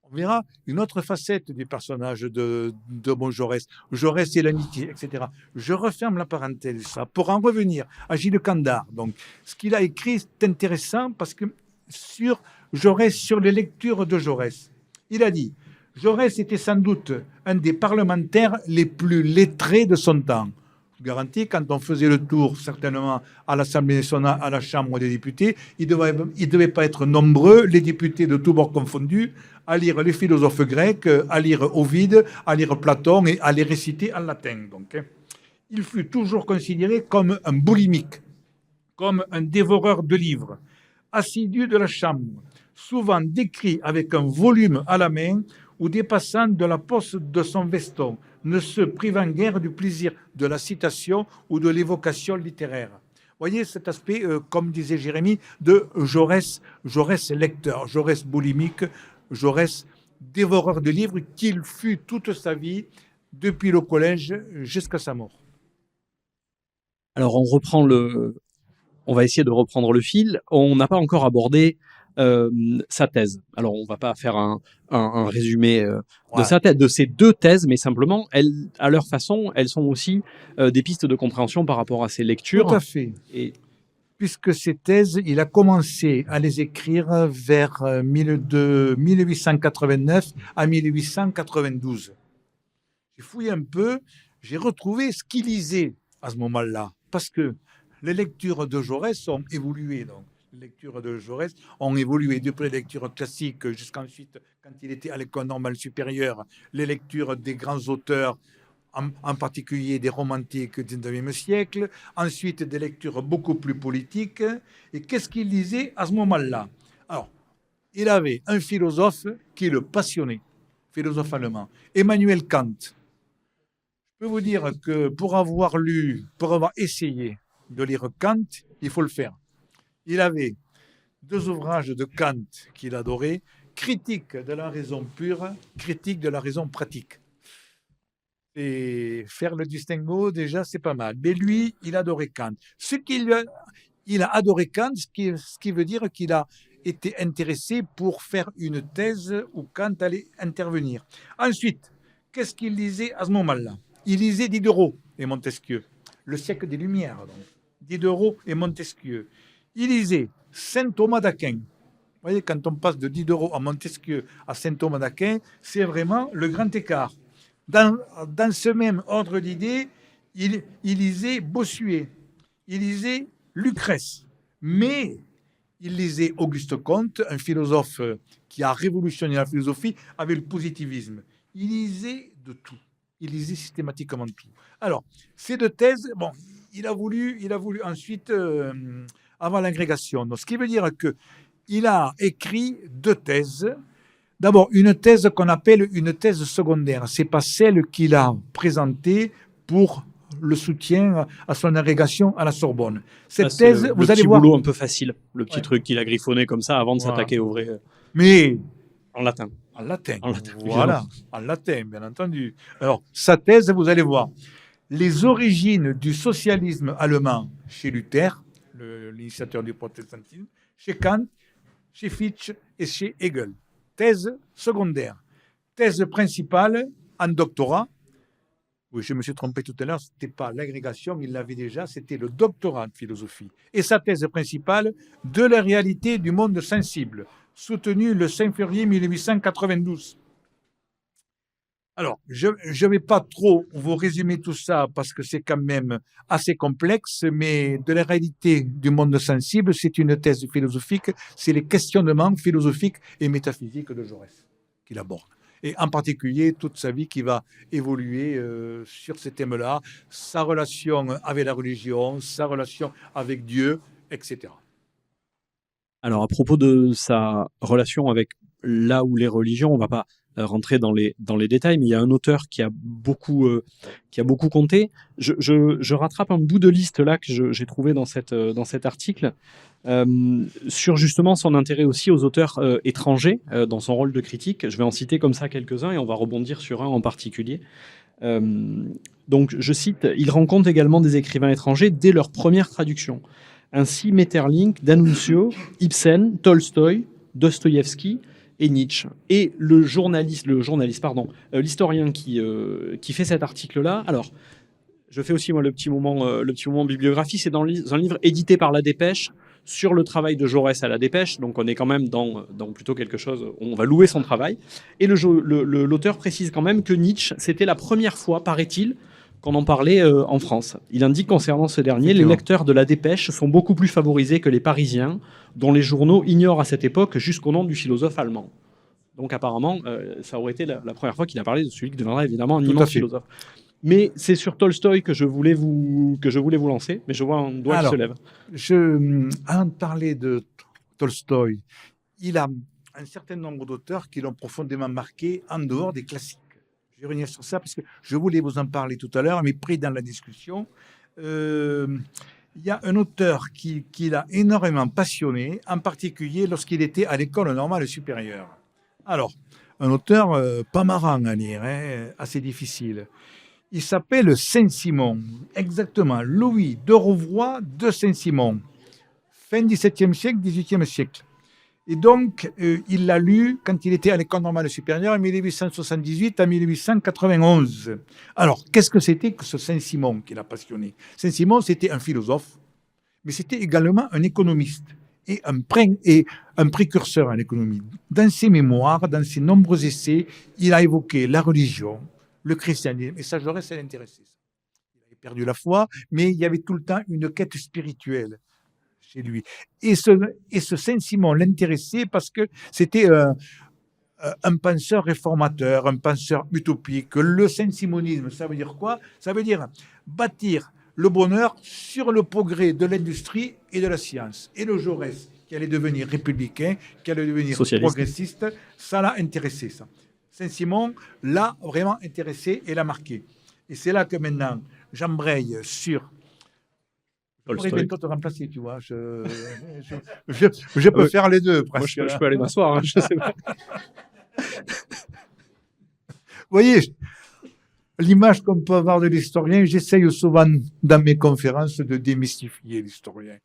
On verra une autre facette du personnage de bon Jaurès. Jaurès et l'amitié, etc. Je referme la parenthèse, ça, pour en revenir à Gilles Candard. Donc, ce qu'il a écrit, c'est intéressant parce que sur Jaurès, sur les lectures de Jaurès, il a dit Jaurès était sans doute un des parlementaires les plus lettrés de son temps. Je vous garantis, quand on faisait le tour, certainement, à l'Assemblée nationale, à la Chambre des députés, il ne devait pas être nombreux, les députés de tous bords confondus, à lire les philosophes grecs, à lire Ovide, à lire Platon et à les réciter en latin. Donc, hein. Il fut toujours considéré comme un boulimique, comme un dévoreur de livres, assidu de la Chambre, souvent décrit avec un volume à la main ou dépassant de la poche de son veston, ne se privant guère du plaisir de la citation ou de l'évocation littéraire. Voyez cet aspect, comme disait Jérémie, de Jaurès lecteur, Jaurès boulimique, Jaurès dévoreur de livres, qu'il fut toute sa vie, depuis le collège jusqu'à sa mort. Alors on va essayer de reprendre le fil. On n'a pas encore abordé sa thèse. Alors on va pas faire un résumé de sa thèse, de ces 2 thèses, mais simplement, elles, à leur façon, elles sont aussi des pistes de compréhension par rapport à ses lectures. Tout à fait. Et puisque ces thèses, il a commencé à les écrire vers 1889 à 1892. J'ai fouillé un peu, j'ai retrouvé ce qu'il lisait à ce moment-là, parce que les lectures de Jaurès ont évolué. Donc, les lectures de Jaurès ont évolué depuis les lectures classiques jusqu'ensuite, quand il était à l'école normale supérieure, les lectures des grands auteurs en particulier des romantiques du 19e siècle, ensuite des lectures beaucoup plus politiques. Et qu'est-ce qu'il lisait à ce moment-là? Alors, il avait un philosophe qui le passionnait, philosophe allemand, Emmanuel Kant. Je peux vous dire que pour avoir essayé de lire Kant, il faut le faire. Il avait 2 ouvrages de Kant qu'il adorait, Critique de la raison pure, Critique de la raison pratique. Et faire le distinguo, déjà, c'est pas mal. Mais lui, il adorait Kant. Il a adoré Kant, ce qui veut dire qu'il a été intéressé pour faire une thèse où Kant allait intervenir. Ensuite, qu'est-ce qu'il lisait à ce moment-là? Il lisait Diderot et Montesquieu, le siècle des Lumières, donc. Diderot et Montesquieu. Il lisait Saint Thomas d'Aquin. Vous voyez, quand on passe de Diderot à Montesquieu à Saint Thomas d'Aquin, c'est vraiment le grand écart. Dans ce même ordre d'idées, il lisait Bossuet, il lisait Lucrèce, mais il lisait Auguste Comte, un philosophe qui a révolutionné la philosophie avec le positivisme. Il lisait de tout, il lisait systématiquement tout. Alors, ces 2 thèses, bon, il a voulu ensuite avoir l'agrégation. Donc, ce qui veut dire qu'il a écrit 2 thèses. D'abord, une thèse qu'on appelle une thèse secondaire. Ce n'est pas celle qu'il a présentée pour le soutien à son agrégation à la Sorbonne. Cette thèse, vous allez voir. Le petit boulot un peu facile, le petit Ouais. truc qu'il a griffonné comme ça avant de Voilà. s'attaquer au vrai Mais en latin. en latin. En latin, Voilà, en latin, bien entendu. Alors, sa thèse, vous allez voir. Les origines du socialisme allemand chez Luther, l'initiateur du protestantisme, chez Kant, chez Fichte et chez Hegel. Thèse secondaire. Thèse principale en doctorat. Oui, je me suis trompé tout à l'heure, ce n'était pas l'agrégation, il l'avait déjà, c'était le doctorat de philosophie. Et sa thèse principale, de la réalité du monde sensible, soutenue le 5 février 1892. Alors, je ne vais pas trop vous résumer tout ça parce que c'est quand même assez complexe, mais de la réalité du monde sensible, c'est une thèse philosophique, c'est les questionnements philosophiques et métaphysiques de Jaurès qu'il aborde. Et en particulier, toute sa vie qui va évoluer sur ces thèmes-là, sa relation avec la religion, sa relation avec Dieu, etc. Alors, à propos de sa relation avec là où les religions, on va pas rentrer dans les détails, mais il y a un auteur qui a beaucoup compté. Je rattrape un bout de liste là que j'ai trouvé dans cet article sur justement son intérêt aussi aux auteurs étrangers dans son rôle de critique. Je vais en citer comme ça quelques-uns et on va rebondir sur un en particulier. Donc, je cite, « Il rencontre également des écrivains étrangers dès leur première traduction. Ainsi, Maeterlinck, D'Annunzio, Ibsen, Tolstoï, Dostoïevski et Nietzsche. » Et l'historien qui fait cet article-là, alors, je fais aussi moi le petit moment bibliographie, c'est dans un livre édité par La Dépêche sur le travail de Jaurès à La Dépêche, donc on est quand même dans plutôt quelque chose, on va louer son travail. Et l'auteur précise quand même que Nietzsche, c'était la première fois, paraît-il, qu'on en parlait en France. Il indique concernant ce dernier, les lecteurs de La Dépêche sont beaucoup plus favorisés que les Parisiens, dont les journaux ignorent à cette époque jusqu'au nom du philosophe allemand. Donc apparemment, ça aurait été la première fois qu'il a parlé de celui qui deviendra évidemment un immense philosophe. Mais c'est sur Tolstoï que je voulais vous lancer, mais je vois un doigt qui se lève. Avant de parler de Tolstoï, il a un certain nombre d'auteurs qui l'ont profondément marqué en dehors des classiques. Je vais revenir sur ça parce que je voulais vous en parler tout à l'heure, mais pris dans la discussion. Il y a un auteur qui l'a énormément passionné, en particulier lorsqu'il était à l'école normale supérieure. Alors, un auteur pas marrant à lire, assez difficile. Il s'appelle Saint-Simon, exactement, Louis de Rouvroy de Saint-Simon, fin XVIIe siècle, XVIIIe siècle. Et donc, il l'a lu quand il était à l'école normale supérieure en 1878 à 1891. Alors, qu'est-ce que c'était que ce Saint-Simon qui l'a passionné? Saint-Simon, c'était un philosophe, mais c'était également un économiste et un précurseur en économie. Dans ses mémoires, dans ses nombreux essais, il a évoqué la religion, le christianisme, et ça, Jaurès, ça l'intéressait. Il avait perdu la foi, mais il y avait tout le temps une quête spirituelle chez lui. Et ce Saint-Simon l'intéressait parce que c'était un penseur réformateur, un penseur utopique. Le saint-simonisme, ça veut dire quoi? Ça veut dire bâtir le bonheur sur le progrès de l'industrie et de la science. Et le Jaurès, qui allait devenir républicain, qui allait devenir Socialiste. progressiste, ça l'a intéressé, ça. Saint-Simon l'a vraiment intéressé et l'a marqué. Et c'est là que maintenant, j'embraye sur... Je pourrais Tolstoï. bientôt te remplacer, tu vois. Je peux faire les deux, Moi, presque. je peux aller m'asseoir, hein, je sais pas. Vous voyez, l'image qu'on peut avoir de l'historien, j'essaye souvent dans mes conférences de démystifier l'historien.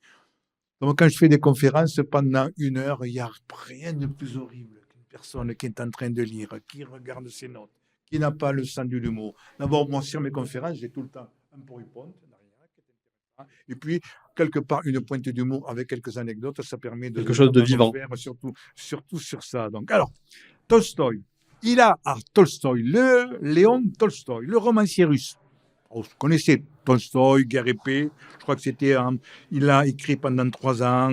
Donc, quand je fais des conférences pendant 1 heure, il n'y a rien de plus horrible qu'une personne qui est en train de lire, qui regarde ses notes, qui n'a pas le sens de l'humour. D'abord, moi, sur mes conférences, j'ai tout le temps un PowerPoint derrière, qui est intéressant. Et puis, quelque part, une pointe d'humour avec quelques anecdotes, ça permet de... Quelque chose de vivant. Faire, surtout sur ça. Donc, alors, Tolstoï. Il a à Tolstoï, le Léon Tolstoï, le romancier russe. Vous connaissez Tolstoï, Guerre et paix. Je crois que c'était, il a écrit pendant 3 ans,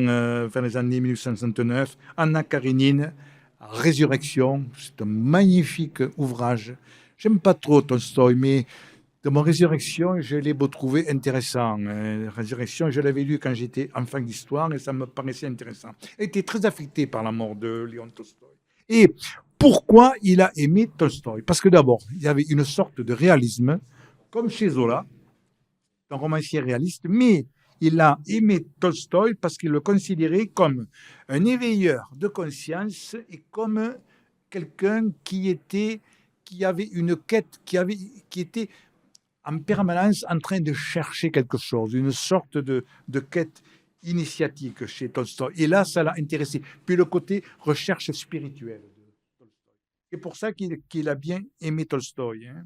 vers les années 1869, Anna Karénine, Résurrection. C'est un magnifique ouvrage. J'aime pas trop Tolstoï, mais de mon Résurrection, je l'ai beau trouvé intéressant. Résurrection, je l'avais lu quand j'étais enfant d'histoire et ça me paraissait intéressant. Il était très affecté par la mort de Léon Tolstoï. Et pourquoi il a aimé Tolstoï? Parce que d'abord, il y avait une sorte de réalisme, comme chez Zola, un romancier réaliste, mais il a aimé Tolstoï parce qu'il le considérait comme un éveilleur de conscience et comme quelqu'un qui avait une quête, qui était en permanence en train de chercher quelque chose, une sorte de quête initiatique chez Tolstoï. Et là, ça l'a intéressé. Puis le côté recherche spirituelle de Tolstoï. C'est pour ça qu'il a bien aimé Tolstoï. Hein.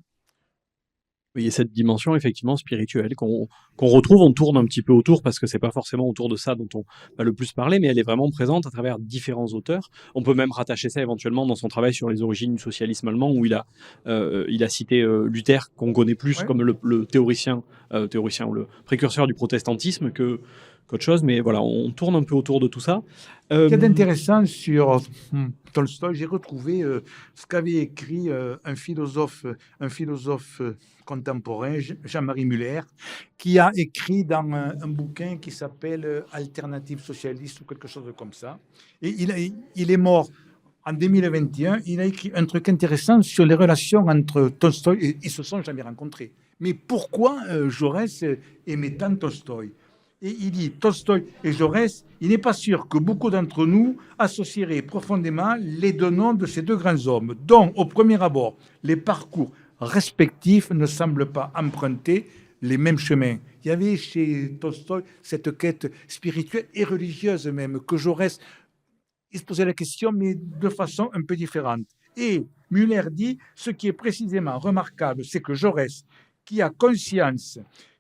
Il y a cette dimension effectivement spirituelle qu'on retrouve, on tourne un petit peu autour parce que c'est pas forcément autour de ça dont on va le plus parler, mais elle est vraiment présente à travers différents auteurs. On peut même rattacher ça éventuellement dans son travail sur les origines du socialisme allemand où il a cité Luther qu'on connaît plus comme le théoricien ou le précurseur du protestantisme qu'autre chose, mais voilà, on tourne un peu autour de tout ça. Ce qui est intéressant sur Tolstoï, j'ai retrouvé ce qu'avait écrit un philosophe contemporain, Jean-Marie Muller, qui a écrit dans un bouquin qui s'appelle Alternative socialiste ou quelque chose comme ça. Et il est mort en 2021. Il a écrit un truc intéressant sur les relations entre Tolstoï et ils se sont jamais rencontrés. Mais pourquoi Jaurès aimait tant Tolstoï? Et il dit, Tolstoï et Jaurès, il n'est pas sûr que beaucoup d'entre nous associeraient profondément les deux noms de ces deux grands hommes, dont, au premier abord, les parcours respectifs ne semblent pas emprunter les mêmes chemins. Il y avait chez Tolstoï cette quête spirituelle et religieuse même, que Jaurès, il se posait la question, mais de façon un peu différente. Et Muller dit, ce qui est précisément remarquable, c'est que Jaurès, qui a conscience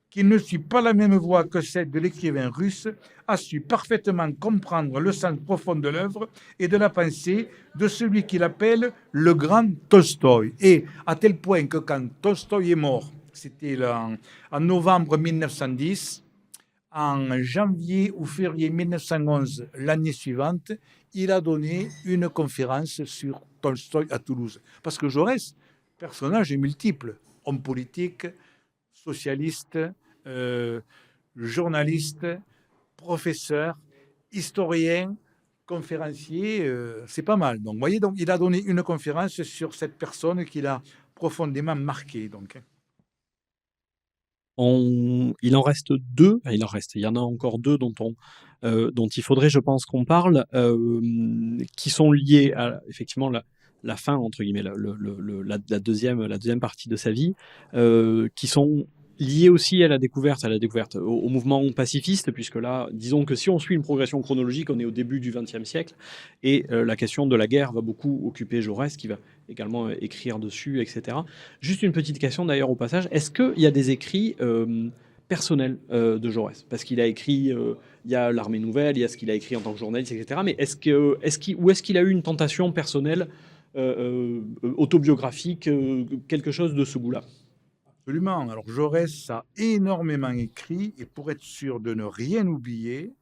qu'il ne suit pas la même voie que celle de l'écrivain russe, a su parfaitement comprendre le sens profond de l'œuvre et de la pensée de celui qu'il appelle le grand Tolstoï. Et à tel point que quand Tolstoï est mort, c'était en novembre 1910, en janvier ou février 1911, l'année suivante, il a donné une conférence sur Tolstoï à Toulouse. Parce que Jaurès, personnage multiple, homme politique, socialiste, journaliste, professeur, historien, conférencier, c'est pas mal. Donc, vous voyez, donc, il a donné une conférence sur cette personne qu'il a profondément marquée. Donc. Il en reste 2, il y en a encore 2 dont il faudrait, je pense, qu'on parle, qui sont liés à effectivement la fin, entre guillemets, la deuxième partie de sa vie, qui sont liés aussi à la découverte, au mouvement pacifiste, puisque là, disons que si on suit une progression chronologique, on est au début du XXe siècle, et la question de la guerre va beaucoup occuper Jaurès, qui va également écrire dessus, etc. Juste une petite question d'ailleurs au passage, est-ce qu'il y a des écrits personnels de Jaurès? Parce qu'il a écrit, il y a l'Armée Nouvelle, il y a ce qu'il a écrit en tant que journaliste, etc. Mais où est-ce qu'il a eu une tentation personnelle, autobiographique, quelque chose de ce goût-là? Absolument. Alors Jaurès a énormément écrit et pour être sûr de ne rien oublier,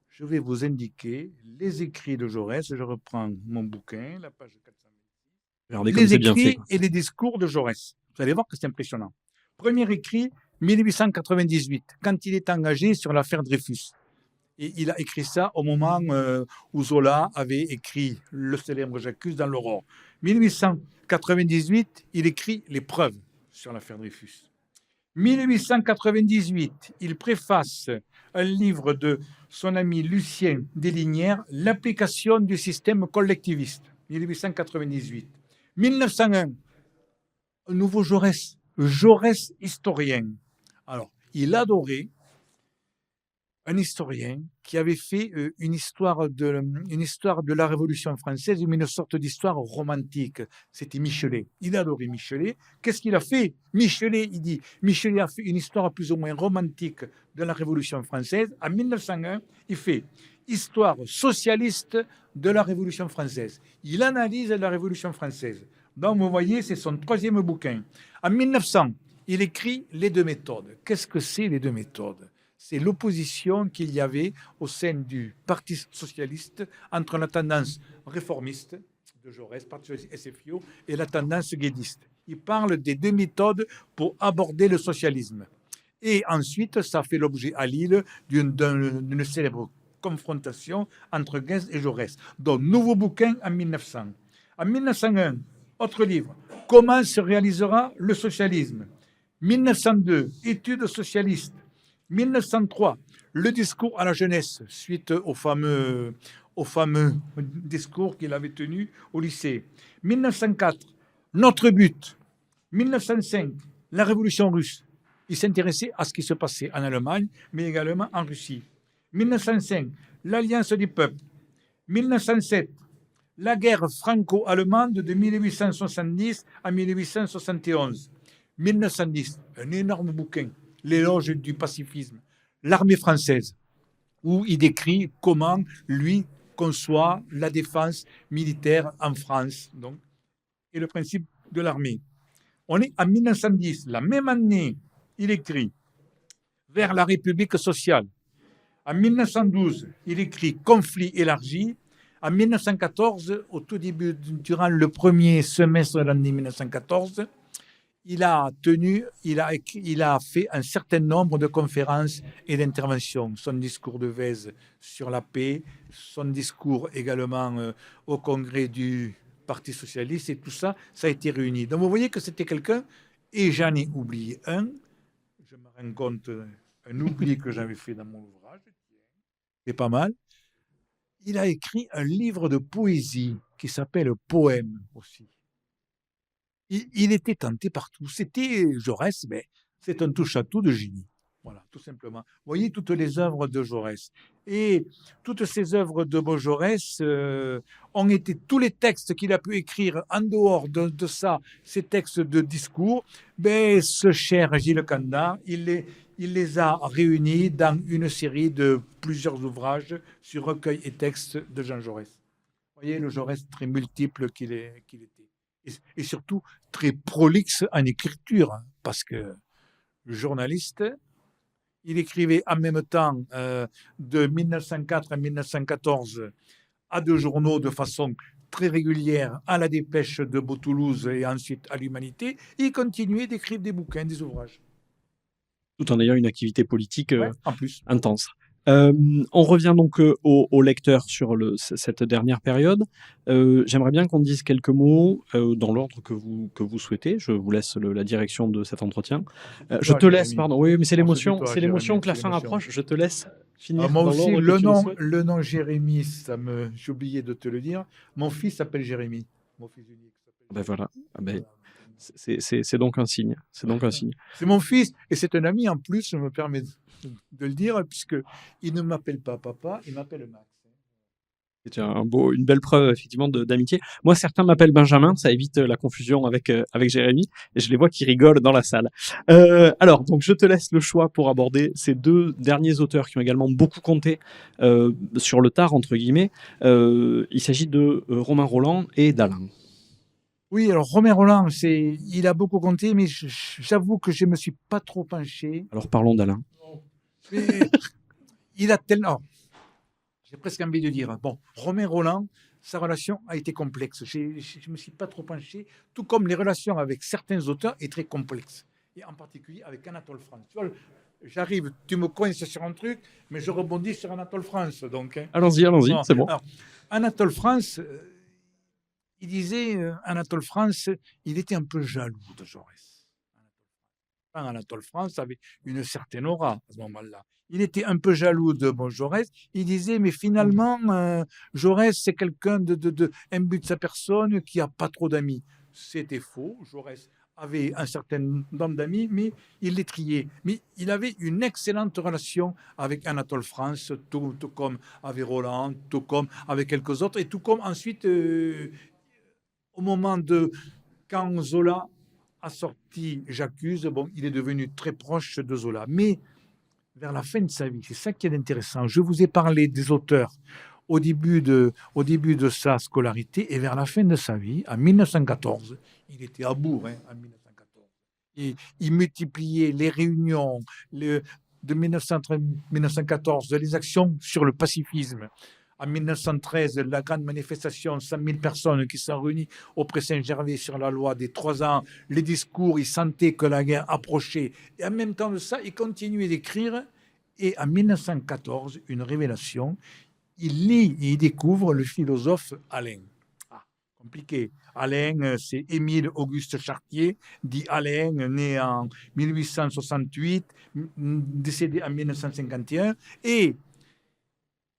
je vais vous indiquer les écrits de Jaurès. Je reprends mon bouquin, la page 426. Regardez comme les c'est bien fait. écrits Quoi. et les discours de Jaurès. Vous allez voir que c'est impressionnant. Premier écrit, 1898, quand il est engagé sur l'affaire Dreyfus. Et il a écrit ça au moment où Zola avait écrit le célèbre J'accuse dans l'Aurore. 1898, il écrit les preuves sur l'affaire Dreyfus. 1898, il préface un livre de son ami Lucien Deslignières, L'application du système collectiviste. 1898. 1901, un nouveau Jaurès, Jaurès historien. Alors, il adorait un historien qui avait fait une histoire de la Révolution française, mais une sorte d'histoire romantique. C'était Michelet. Il adorait Michelet. Qu'est-ce qu'il a fait? Michelet, il dit, Michelet a fait une histoire plus ou moins romantique de la Révolution française. En 1901, il fait histoire socialiste de la Révolution française. Il analyse la Révolution française. Donc, vous voyez, c'est son troisième bouquin. En 1900, il écrit Les deux méthodes. Qu'est-ce que c'est les deux méthodes? C'est l'opposition qu'il y avait au sein du Parti socialiste entre la tendance réformiste de Jaurès, Parti socialiste SFIO, et la tendance guédiste. Il parle des deux méthodes pour aborder le socialisme. Et ensuite, ça fait l'objet à Lille d'une célèbre confrontation entre Guesde et Jaurès. Donc, nouveau bouquin en 1900. En 1901, autre livre, Comment se réalisera le socialisme? 1902, Études socialistes. 1903, le discours à la jeunesse, suite au fameux discours qu'il avait tenu au lycée. 1904, Notre but. 1905, la révolution russe. Il s'intéressait à ce qui se passait en Allemagne, mais également en Russie. 1905, l'Alliance des peuples. 1907, la guerre franco-allemande de 1870 à 1871. 1910, un énorme bouquin, L'éloge du pacifisme, l'armée française, où il décrit comment lui conçoit la défense militaire en France, donc, et le principe de l'armée. On est en 1910, la même année, il écrit Vers la République sociale. En 1912, il écrit Conflit élargi. En 1914, au tout début, durant le premier semestre de l'année 1914, il a fait un certain nombre de conférences et d'interventions. Son discours de Vèze sur la paix, son discours également au congrès du Parti socialiste, et tout ça, ça a été réuni. Donc vous voyez que c'était quelqu'un, et j'en ai oublié un, je me rends compte, un oubli que j'avais fait dans mon ouvrage, c'est pas mal. Il a écrit un livre de poésie qui s'appelle Poème aussi. Il était tenté partout. C'était Jaurès, mais c'est un touche-à-tout de génie. Voilà, tout simplement. Vous voyez toutes les œuvres de Jaurès. Et toutes ces œuvres de Jaurès ont été, tous les textes qu'il a pu écrire en dehors de ça, ces textes de discours, ben, ce cher Gilles Candard, il les a réunis dans une série de plusieurs ouvrages sur recueils et textes de Jean Jaurès. Vous voyez le Jaurès très multiple qu'il était. Et surtout très prolixe en écriture, parce que journaliste, il écrivait en même temps de 1904 à 1914 à deux journaux de façon très régulière, à la Dépêche de Beau-Toulouse et ensuite à l'Humanité. Il continuait d'écrire des bouquins, des ouvrages. Tout en ayant une activité politique En plus. intense. On revient donc au lecteur sur cette dernière période. J'aimerais bien qu'on dise quelques mots dans l'ordre que vous souhaitez. Je vous laisse la direction de cet entretien. Je te laisse, pardon. Oui, mais c'est l'émotion que la fin approche. Je te laisse finir. Moi dans aussi, l'ordre que tu le nom Jérémy, j'ai oublié de te le dire. Mon fils s'appelle Jérémy. Mon fils unique s'appelle Ben voilà. Ben, c'est donc un signe. C'est donc un signe. C'est mon fils et c'est un ami en plus, je me permets de le dire, puisqu'il ne m'appelle pas papa, il m'appelle Max. C'est une belle preuve effectivement d'amitié. Moi, certains m'appellent Benjamin, ça évite la confusion avec Jérémy, et je les vois qui rigolent dans la salle. Alors, donc, je te laisse le choix pour aborder ces deux derniers auteurs qui ont également beaucoup compté sur le tard, entre guillemets. Il s'agit de Romain Rolland et d'Alain. Oui, alors Romain Rolland, il a beaucoup compté, mais j'avoue que je ne me suis pas trop penché. Alors, parlons d'Alain. Il a tellement... J'ai presque envie de dire, bon, Romain Rolland, sa relation a été complexe. Je ne me suis pas trop penché, tout comme les relations avec certains auteurs est très complexes. Et en particulier avec Anatole France. Tu vois, j'arrive, tu me coinces sur un truc, mais je rebondis sur Anatole France. Donc, hein. Allons-y, Bon, c'est bon. alors, Anatole France, il disait, Anatole France, il était un peu jaloux de Jaurès. Anatole France avait une certaine aura à ce moment-là. Il était un peu jaloux de Jaurès. Il disait, mais finalement, Jaurès, c'est quelqu'un imbu de sa personne qui n'a pas trop d'amis. C'était faux. Jaurès avait un certain nombre d'amis, mais il les triait. Mais il avait une excellente relation avec Anatole France, tout comme avec Roland, tout comme avec quelques autres, et tout comme ensuite, au moment de quand Zola a sorti J'accuse, bon, il est devenu très proche de Zola. Mais vers la fin de sa vie, c'est ça qui est intéressant. Je vous ai parlé des auteurs au début de sa scolarité et vers la fin de sa vie, en 1914, il était à bout, en 1914. Et il multipliait les réunions de 1914, les actions sur le pacifisme. En 1913, la grande manifestation, 100 000 personnes qui sont réunies auprès Saint-Gervais sur la loi des 3 ans. Les discours, il sentait que la guerre approchait. Et en même temps de ça, il continuait d'écrire. Et en 1914, une révélation, il lit et il découvre le philosophe Alain. Compliqué. Alain, c'est Émile Auguste Chartier, dit Alain, né en 1868, décédé en 1951. Et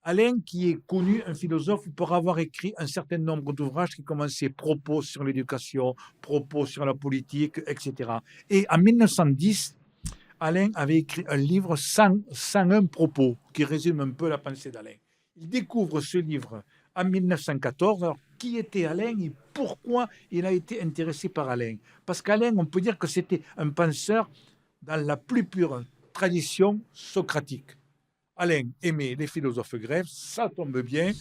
Alain, qui est connu, un philosophe, pour avoir écrit un certain nombre d'ouvrages qui commençaient propos sur l'éducation, propos sur la politique, etc. Et en 1910, Alain avait écrit un livre 101 propos, qui résume un peu la pensée d'Alain. Il découvre ce livre en 1914. Alors, qui était Alain et pourquoi il a été intéressé par Alain? Parce qu'Alain, on peut dire que c'était un penseur dans la plus pure tradition socratique. Alain aimait les philosophes grecs, ça tombe bien.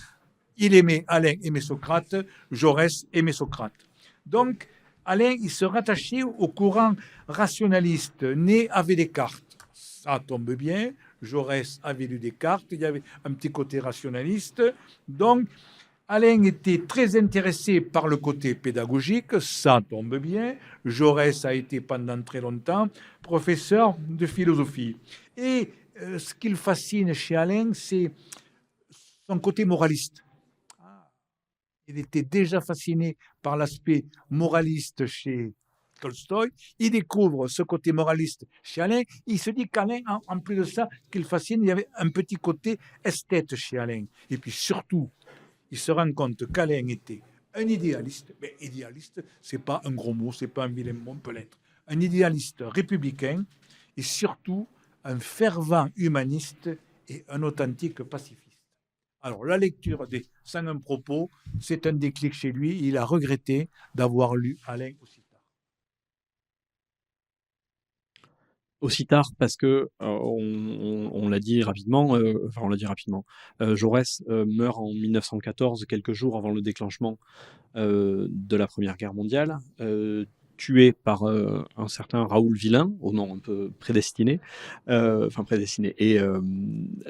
Alain aimait Socrate, Jaurès aimait Socrate. Donc, Alain, il se rattachait au courant rationaliste, né avec Descartes. Ça tombe bien. Jaurès avait lu Descartes, il y avait un petit côté rationaliste. Donc, Alain était très intéressé par le côté pédagogique, ça tombe bien. Jaurès a été pendant très longtemps professeur de philosophie. Et ce qui le fascine chez Alain, c'est son côté moraliste. Il était déjà fasciné par l'aspect moraliste chez Tolstoï. Il découvre ce côté moraliste chez Alain. Il se dit qu'Alain, en plus de ça, ce qui le fascine, il y avait un petit côté esthète chez Alain. Et puis surtout, il se rend compte qu'Alain était un idéaliste. Mais idéaliste, ce n'est pas un gros mot, ce n'est pas un vilain mot, on peut l'être. Un idéaliste républicain et surtout un fervent humaniste et un authentique pacifiste. Alors, la lecture des 101 propos, c'est un déclic chez lui. Il a regretté d'avoir lu Alain aussi tard. Aussi tard parce que on l'a dit rapidement, Jaurès meurt en 1914, quelques jours avant le déclenchement de la Première Guerre mondiale, tué par un certain Raoul Villain, au nom un peu prédestiné. Et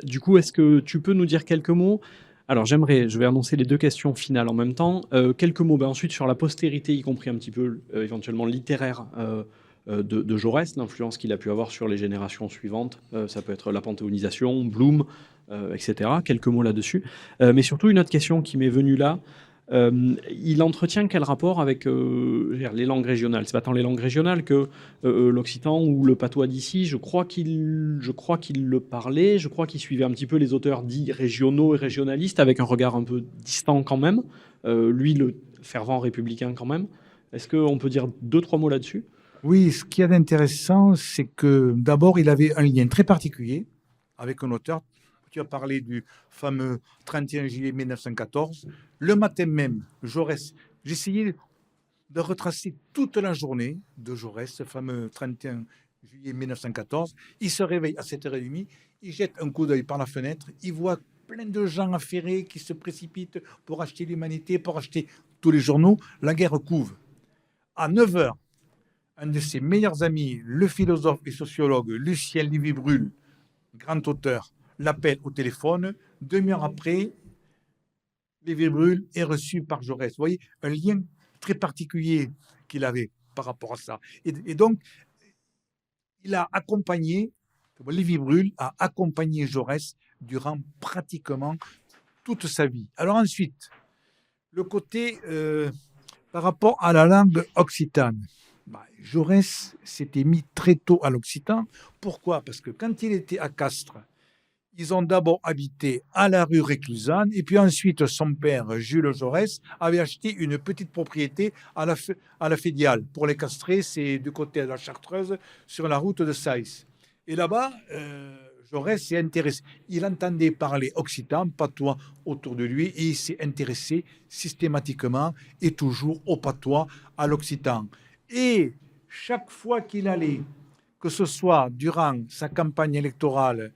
du coup, est-ce que tu peux nous dire quelques mots? Alors je vais annoncer les deux questions finales en même temps. Quelques mots ensuite sur la postérité, y compris un petit peu éventuellement littéraire de Jaurès, l'influence qu'il a pu avoir sur les générations suivantes. Ça peut être la panthéonisation, Bloom, etc. Quelques mots là-dessus. Mais surtout, une autre question qui m'est venue là. Il entretient quel rapport avec les langues régionales? C'est pas tant les langues régionales que l'occitan ou le patois d'ici. Je crois qu'il le parlait. Je crois qu'il suivait un petit peu les auteurs dits régionaux et régionalistes avec un regard un peu distant quand même. Lui, le fervent républicain quand même. Est-ce qu'on peut dire 2-3 mots là-dessus? Oui, ce qui est intéressant, c'est que d'abord, il avait un lien très particulier avec un auteur. Tu as parlé du fameux 31 juillet 1914. Le matin même, Jaurès, j'essayais de retracer toute la journée de Jaurès, ce fameux 31 juillet 1914. Il se réveille à 7h30, il jette un coup d'œil par la fenêtre, il voit plein de gens affairés qui se précipitent pour acheter l'Humanité, pour acheter tous les journaux. La guerre couve. À 9h, un de ses meilleurs amis, le philosophe et sociologue Lucien Livy-Brulle, grand auteur, l'appelle au téléphone. 2 heures après, Lévi-Brühl est reçu par Jaurès. Vous voyez, un lien très particulier qu'il avait par rapport à ça. Et donc, il a accompagné, Lévi-Brühl a accompagné Jaurès durant pratiquement toute sa vie. Alors ensuite, le côté par rapport à la langue occitane. Jaurès s'était mis très tôt à l'occitan. Pourquoi? Parce que quand il était à Castres, ils ont d'abord habité à la rue Réclusane, et puis ensuite son père, Jules Jaurès, avait acheté une petite propriété à la Fédiale. Pour les Castrés, c'est du côté de la Chartreuse, sur la route de Saïs. Et là-bas, Jaurès s'est intéressé. Il entendait parler occitan, patois autour de lui, et il s'est intéressé systématiquement et toujours au patois, à l'occitan. Et chaque fois qu'il allait, que ce soit durant sa campagne électorale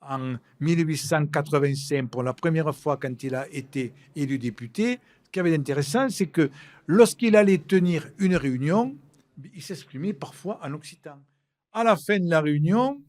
en 1885, pour la première fois quand il a été élu député, ce qui avait d'intéressant, c'est que lorsqu'il allait tenir une réunion, il s'exprimait parfois en occitan. À la fin de la réunion,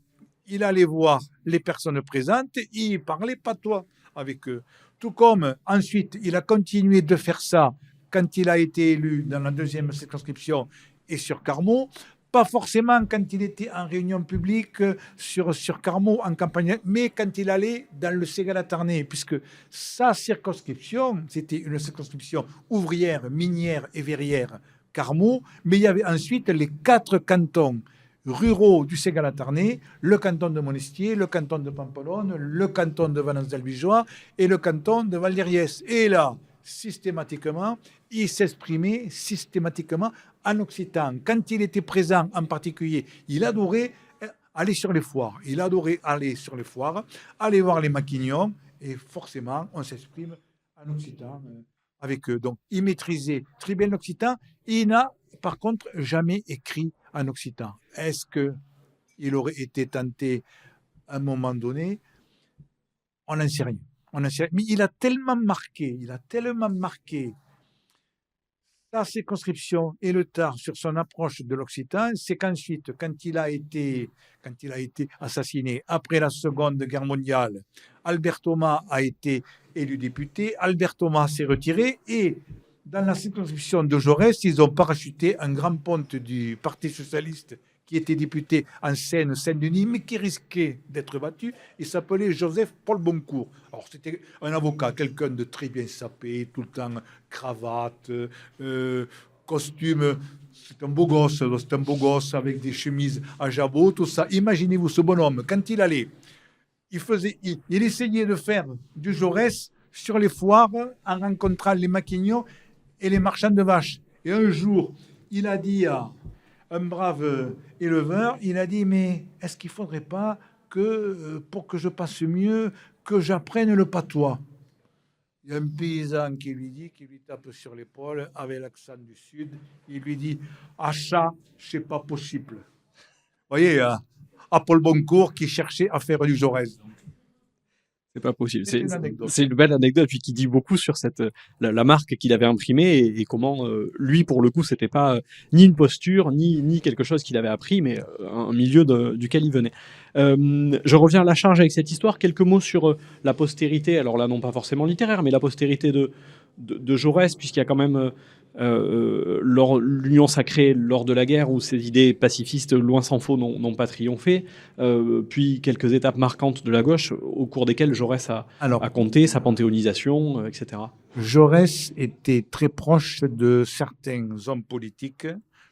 il allait voir les personnes présentes et il parlait patois avec eux. Tout comme ensuite, il a continué de faire ça quand il a été élu dans la deuxième circonscription et sur Carmaux. Pas forcément quand il était en réunion publique sur Carmaux en campagne, mais quand il allait dans le Ségala-Tarnais, puisque sa circonscription, c'était une circonscription ouvrière, minière et verrière, Carmaux, mais il y avait ensuite les 4 cantons ruraux du Ségala-Tarnais, le canton de Monestier, le canton de Pampelonne, le canton de Valence-d'Albigeois et le canton de Val-d'Iriès. Et là, systématiquement, il s'exprimait systématiquement en occitan. Quand il était présent en particulier, il adorait aller sur les foires. Il adorait aller sur les foires, aller voir les maquignons, et forcément, on s'exprime en occitan avec eux. Donc, il maîtrisait très bien l'occitan. Il n'a, par contre, jamais écrit en occitan. Est-ce qu'il aurait été tenté à un moment donné? On n'en sait rien. Mais il a tellement marqué sa circonscription et le Tarn sur son approche de l'occitan, c'est qu'ensuite, quand il a été assassiné après la Seconde Guerre mondiale, Albert Thomas a été élu député, Albert Thomas s'est retiré et dans la circonscription de Jaurès, ils ont parachuté un grand ponte du Parti socialiste qui était député en Seine-Saint-Denis, mais qui risquait d'être battu. Il s'appelait Joseph-Paul Boncourt. Alors, c'était un avocat, quelqu'un de très bien sapé, tout le temps cravate, costume. C'est un beau gosse avec des chemises à jabot, tout ça. Imaginez-vous ce bonhomme, quand il allait, il essayait de faire du Jaurès sur les foires en rencontrant les maquignons et les marchands de vaches. Et un jour, il a dit à un brave éleveur, il a dit, mais est-ce qu'il ne faudrait pas que, pour que je passe mieux, que j'apprenne le patois? Il y a un paysan qui lui tape sur l'épaule avec l'accent du Sud, il lui dit, ah ça, c'est pas possible. Vous voyez, à Paul Boncourt qui cherchait à faire du Jaurès. C'est pas possible. C'est une anecdote. C'est une belle anecdote, puis qui dit beaucoup sur la marque qu'il avait imprimée et comment lui, pour le coup, c'était pas ni une posture, ni quelque chose qu'il avait appris, mais un milieu duquel il venait. Je reviens à la charge avec cette histoire. Quelques mots sur la postérité. Alors là, non pas forcément littéraire, mais la postérité de Jaurès, puisqu'il y a quand même l'Union sacrée lors de la guerre où ses idées pacifistes, loin s'en faut, n'ont pas triomphé, puis quelques étapes marquantes de la gauche au cours desquelles Jaurès a compté, sa panthéonisation, etc. Jaurès était très proche de certains hommes politiques.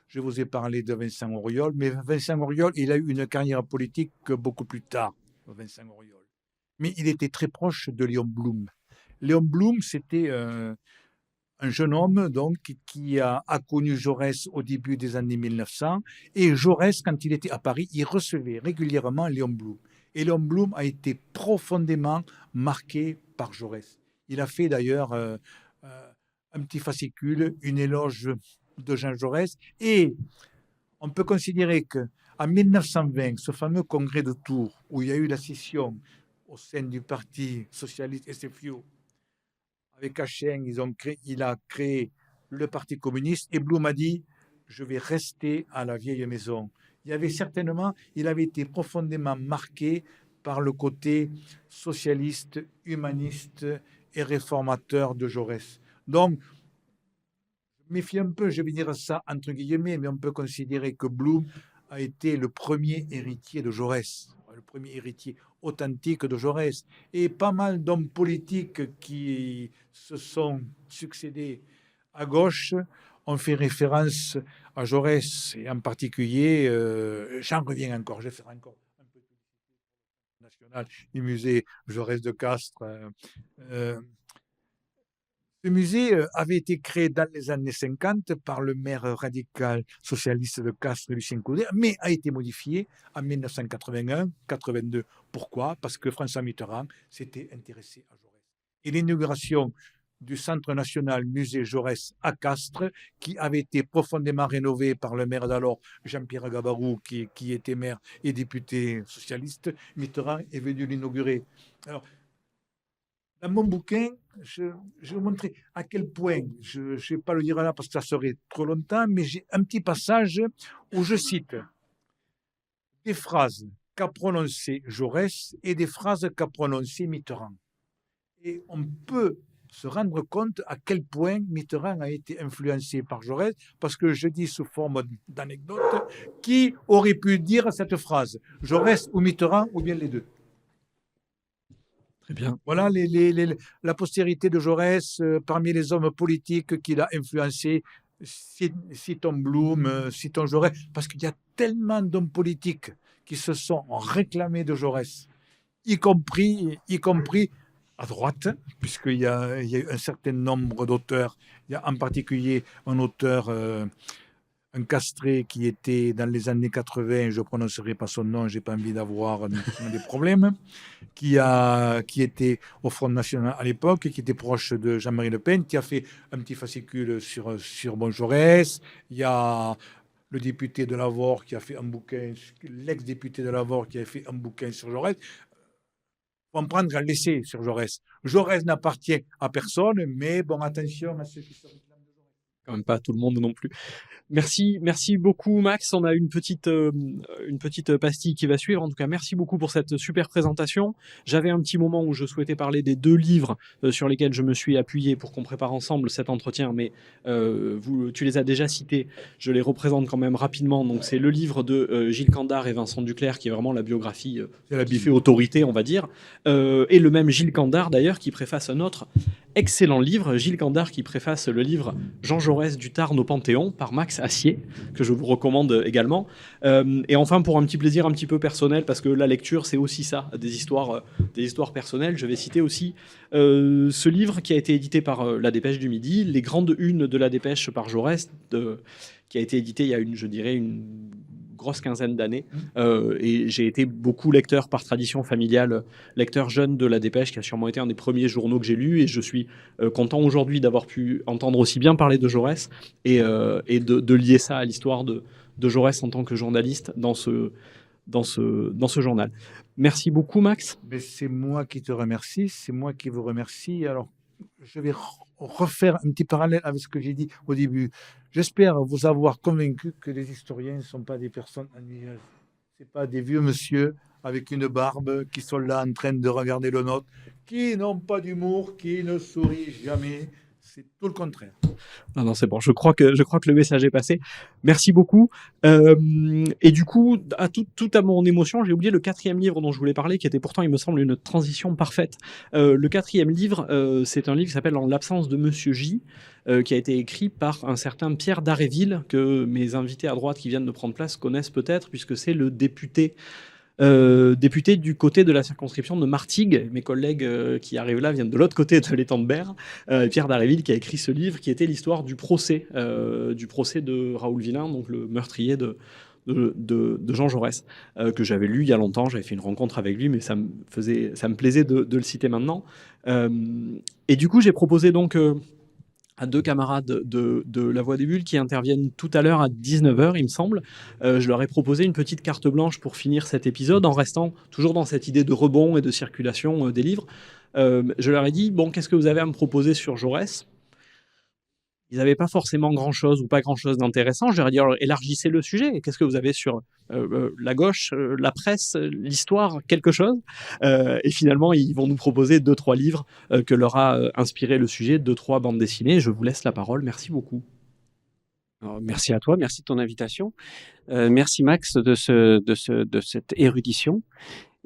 Je vous ai parlé de Vincent Auriol, mais Vincent Auriol, il a eu une carrière politique beaucoup plus tard, Vincent Auriol. Mais il était très proche de Léon Blum. Léon Blum, c'était un jeune homme donc, qui a connu Jaurès au début des années 1900. Et Jaurès, quand il était à Paris, il recevait régulièrement Léon Blum. Et Léon Blum a été profondément marqué par Jaurès. Il a fait d'ailleurs un petit fascicule, une éloge de Jean Jaurès. Et on peut considérer qu'en 1920, ce fameux congrès de Tours, où il y a eu la scission au sein du Parti socialiste SFIO, avec Cachin, il a créé le Parti communiste et Blum a dit « je vais rester à la vieille maison ». Il avait été profondément marqué par le côté socialiste, humaniste et réformateur de Jaurès. Donc, je me méfie un peu, je vais dire ça entre guillemets, mais on peut considérer que Blum a été le premier héritier de Jaurès, le premier héritier authentique de Jaurès. Et pas mal d'hommes politiques qui se sont succédés à gauche ont fait référence à Jaurès, et en particulier, j'en reviens encore, je vais faire encore un peu de national du musée Jaurès de Castres. Ce musée avait été créé dans les années 50 par le maire radical socialiste de Castres, Lucien Couder, mais a été modifié en 1981-82. Pourquoi? Parce que François Mitterrand s'était intéressé à Jaurès. Et l'inauguration du Centre national musée Jaurès à Castres, qui avait été profondément rénové par le maire d'alors, Jean-Pierre Gabarou, qui était maire et député socialiste, Mitterrand est venu l'inaugurer. Alors, dans mon bouquin, je vais vous montrer à quel point, je ne vais pas le dire là parce que ça serait trop longtemps, mais j'ai un petit passage où je cite des phrases qu'a prononcées Jaurès et des phrases qu'a prononcées Mitterrand. Et on peut se rendre compte à quel point Mitterrand a été influencé par Jaurès, parce que je dis sous forme d'anecdote, qui aurait pu dire cette phrase, Jaurès ou Mitterrand, ou bien les deux? Très bien. Voilà la postérité de Jaurès, parmi les hommes politiques qu'il a influencés. Citons Blum, citons Jaurès, parce qu'il y a tellement d'hommes politiques qui se sont réclamés de Jaurès, y compris à droite, puisqu'il y a eu un certain nombre d'auteurs. Il y a en particulier un auteur, un castré qui était dans les années 80, je ne prononcerai pas son nom, je n'ai pas envie d'avoir des problèmes, qui était au Front National à l'époque, qui était proche de Jean-Marie Le Pen, qui a fait un petit fascicule sur Bon Jaurès. Il y a le député de Lavore qui a fait un bouquin, l'ex-député de Lavore qui a fait un bouquin sur Jaurès. On prendre un laisser sur Jaurès. Jaurès n'appartient à personne, mais bon, attention à ceux qui se réclament de Jaurès. Quand même pas à tout le monde non plus. Merci beaucoup Max. On a une petite pastille qui va suivre. En tout cas, merci beaucoup pour cette super présentation. J'avais un petit moment où je souhaitais parler des 2 livres sur lesquels je me suis appuyé pour qu'on prépare ensemble cet entretien, mais tu les as déjà cités. Je les représente quand même rapidement. Donc c'est le livre de Gilles Candard et Vincent Duclerc, qui est vraiment la biographie qui fait autorité, on va dire. Et le même Gilles Candard d'ailleurs qui préface un autre excellent livre, Gilles Candard qui préface le livre Jean Jaurès du Tarn au Panthéon par Max Assier, que je vous recommande également. Et enfin, pour un petit plaisir un petit peu personnel, parce que la lecture c'est aussi ça, des histoires personnelles, je vais citer aussi ce livre qui a été édité par La Dépêche du Midi, Les Grandes Unes de La Dépêche par Jaurès, qui a été édité il y a une grosse quinzaine d'années, et j'ai été beaucoup lecteur par tradition familiale, lecteur jeune de La Dépêche, qui a sûrement été un des premiers journaux que j'ai lus, et je suis content aujourd'hui d'avoir pu entendre aussi bien parler de Jaurès et de lier ça à l'histoire de Jaurès en tant que journaliste dans ce journal. Merci beaucoup Max. Mais c'est moi qui te remercie, c'est moi qui vous remercie. Alors, je vais refaire un petit parallèle avec ce que j'ai dit au début. J'espère vous avoir convaincu que les historiens ne sont pas des personnes ennuyeuses. Ce ne sont pas des vieux monsieur avec une barbe qui sont là en train de regarder le nôtre, qui n'ont pas d'humour, qui ne sourient jamais. C'est tout le contraire. Non, c'est bon. Je crois que le message est passé. Merci beaucoup. Et du coup, tout à mon émotion, j'ai oublié le 4e livre dont je voulais parler, qui était pourtant, il me semble, une transition parfaite. Le 4e livre, c'est un livre qui s'appelle En l'absence de Monsieur J, qui a été écrit par un certain Pierre Daréville, que mes invités à droite qui viennent de prendre place connaissent peut-être, puisque c'est le député du côté de la circonscription de Martigues. Mes collègues qui arrivent là viennent de l'autre côté de l'étang de Berre. Pierre Daréville qui a écrit ce livre qui était l'histoire du procès de Raoul Villain, donc le meurtrier de Jean Jaurès, que j'avais lu il y a longtemps. J'avais fait une rencontre avec lui, mais ça me plaisait de le citer maintenant. Et du coup, j'ai proposé donc à 2 camarades de La Voix des Bulles qui interviennent tout à l'heure à 19h, il me semble. Je leur ai proposé une petite carte blanche pour finir cet épisode, en restant toujours dans cette idée de rebond et de circulation des livres. Je leur ai dit, bon, qu'est-ce que vous avez à me proposer sur Jaurès ? ils n'avaient pas forcément grand-chose ou pas grand-chose d'intéressant. Je leur ai dit, alors, élargissez le sujet. Qu'est-ce que vous avez sur la gauche, la presse, l'histoire, quelque chose Et finalement, ils vont nous proposer 2-3 livres que leur a inspiré le sujet, 2-3 bandes dessinées. Je vous laisse la parole. Merci beaucoup. Alors, merci à toi, merci de ton invitation. Merci Max de cette érudition.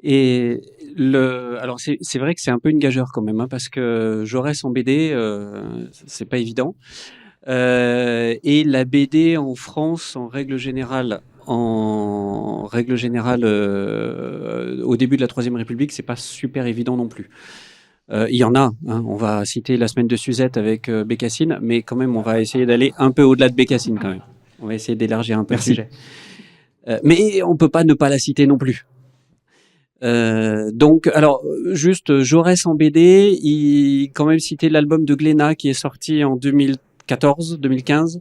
Et alors c'est vrai que c'est un peu une gageure quand même, hein, parce que Jaurès en BD, c'est pas évident. Et la BD en France, en règle générale, au début de la Troisième République, c'est pas super évident non plus. Il y en a, hein, on va citer La Semaine de Suzette avec Bécassine, mais quand même, on va essayer d'aller un peu au-delà de Bécassine quand même. On va essayer d'élargir un peu le sujet. Mais on peut pas ne pas la citer non plus. Donc, alors, juste Jaurès en BD, il quand même cité l'album de Glénat qui est sorti en 2014-2015,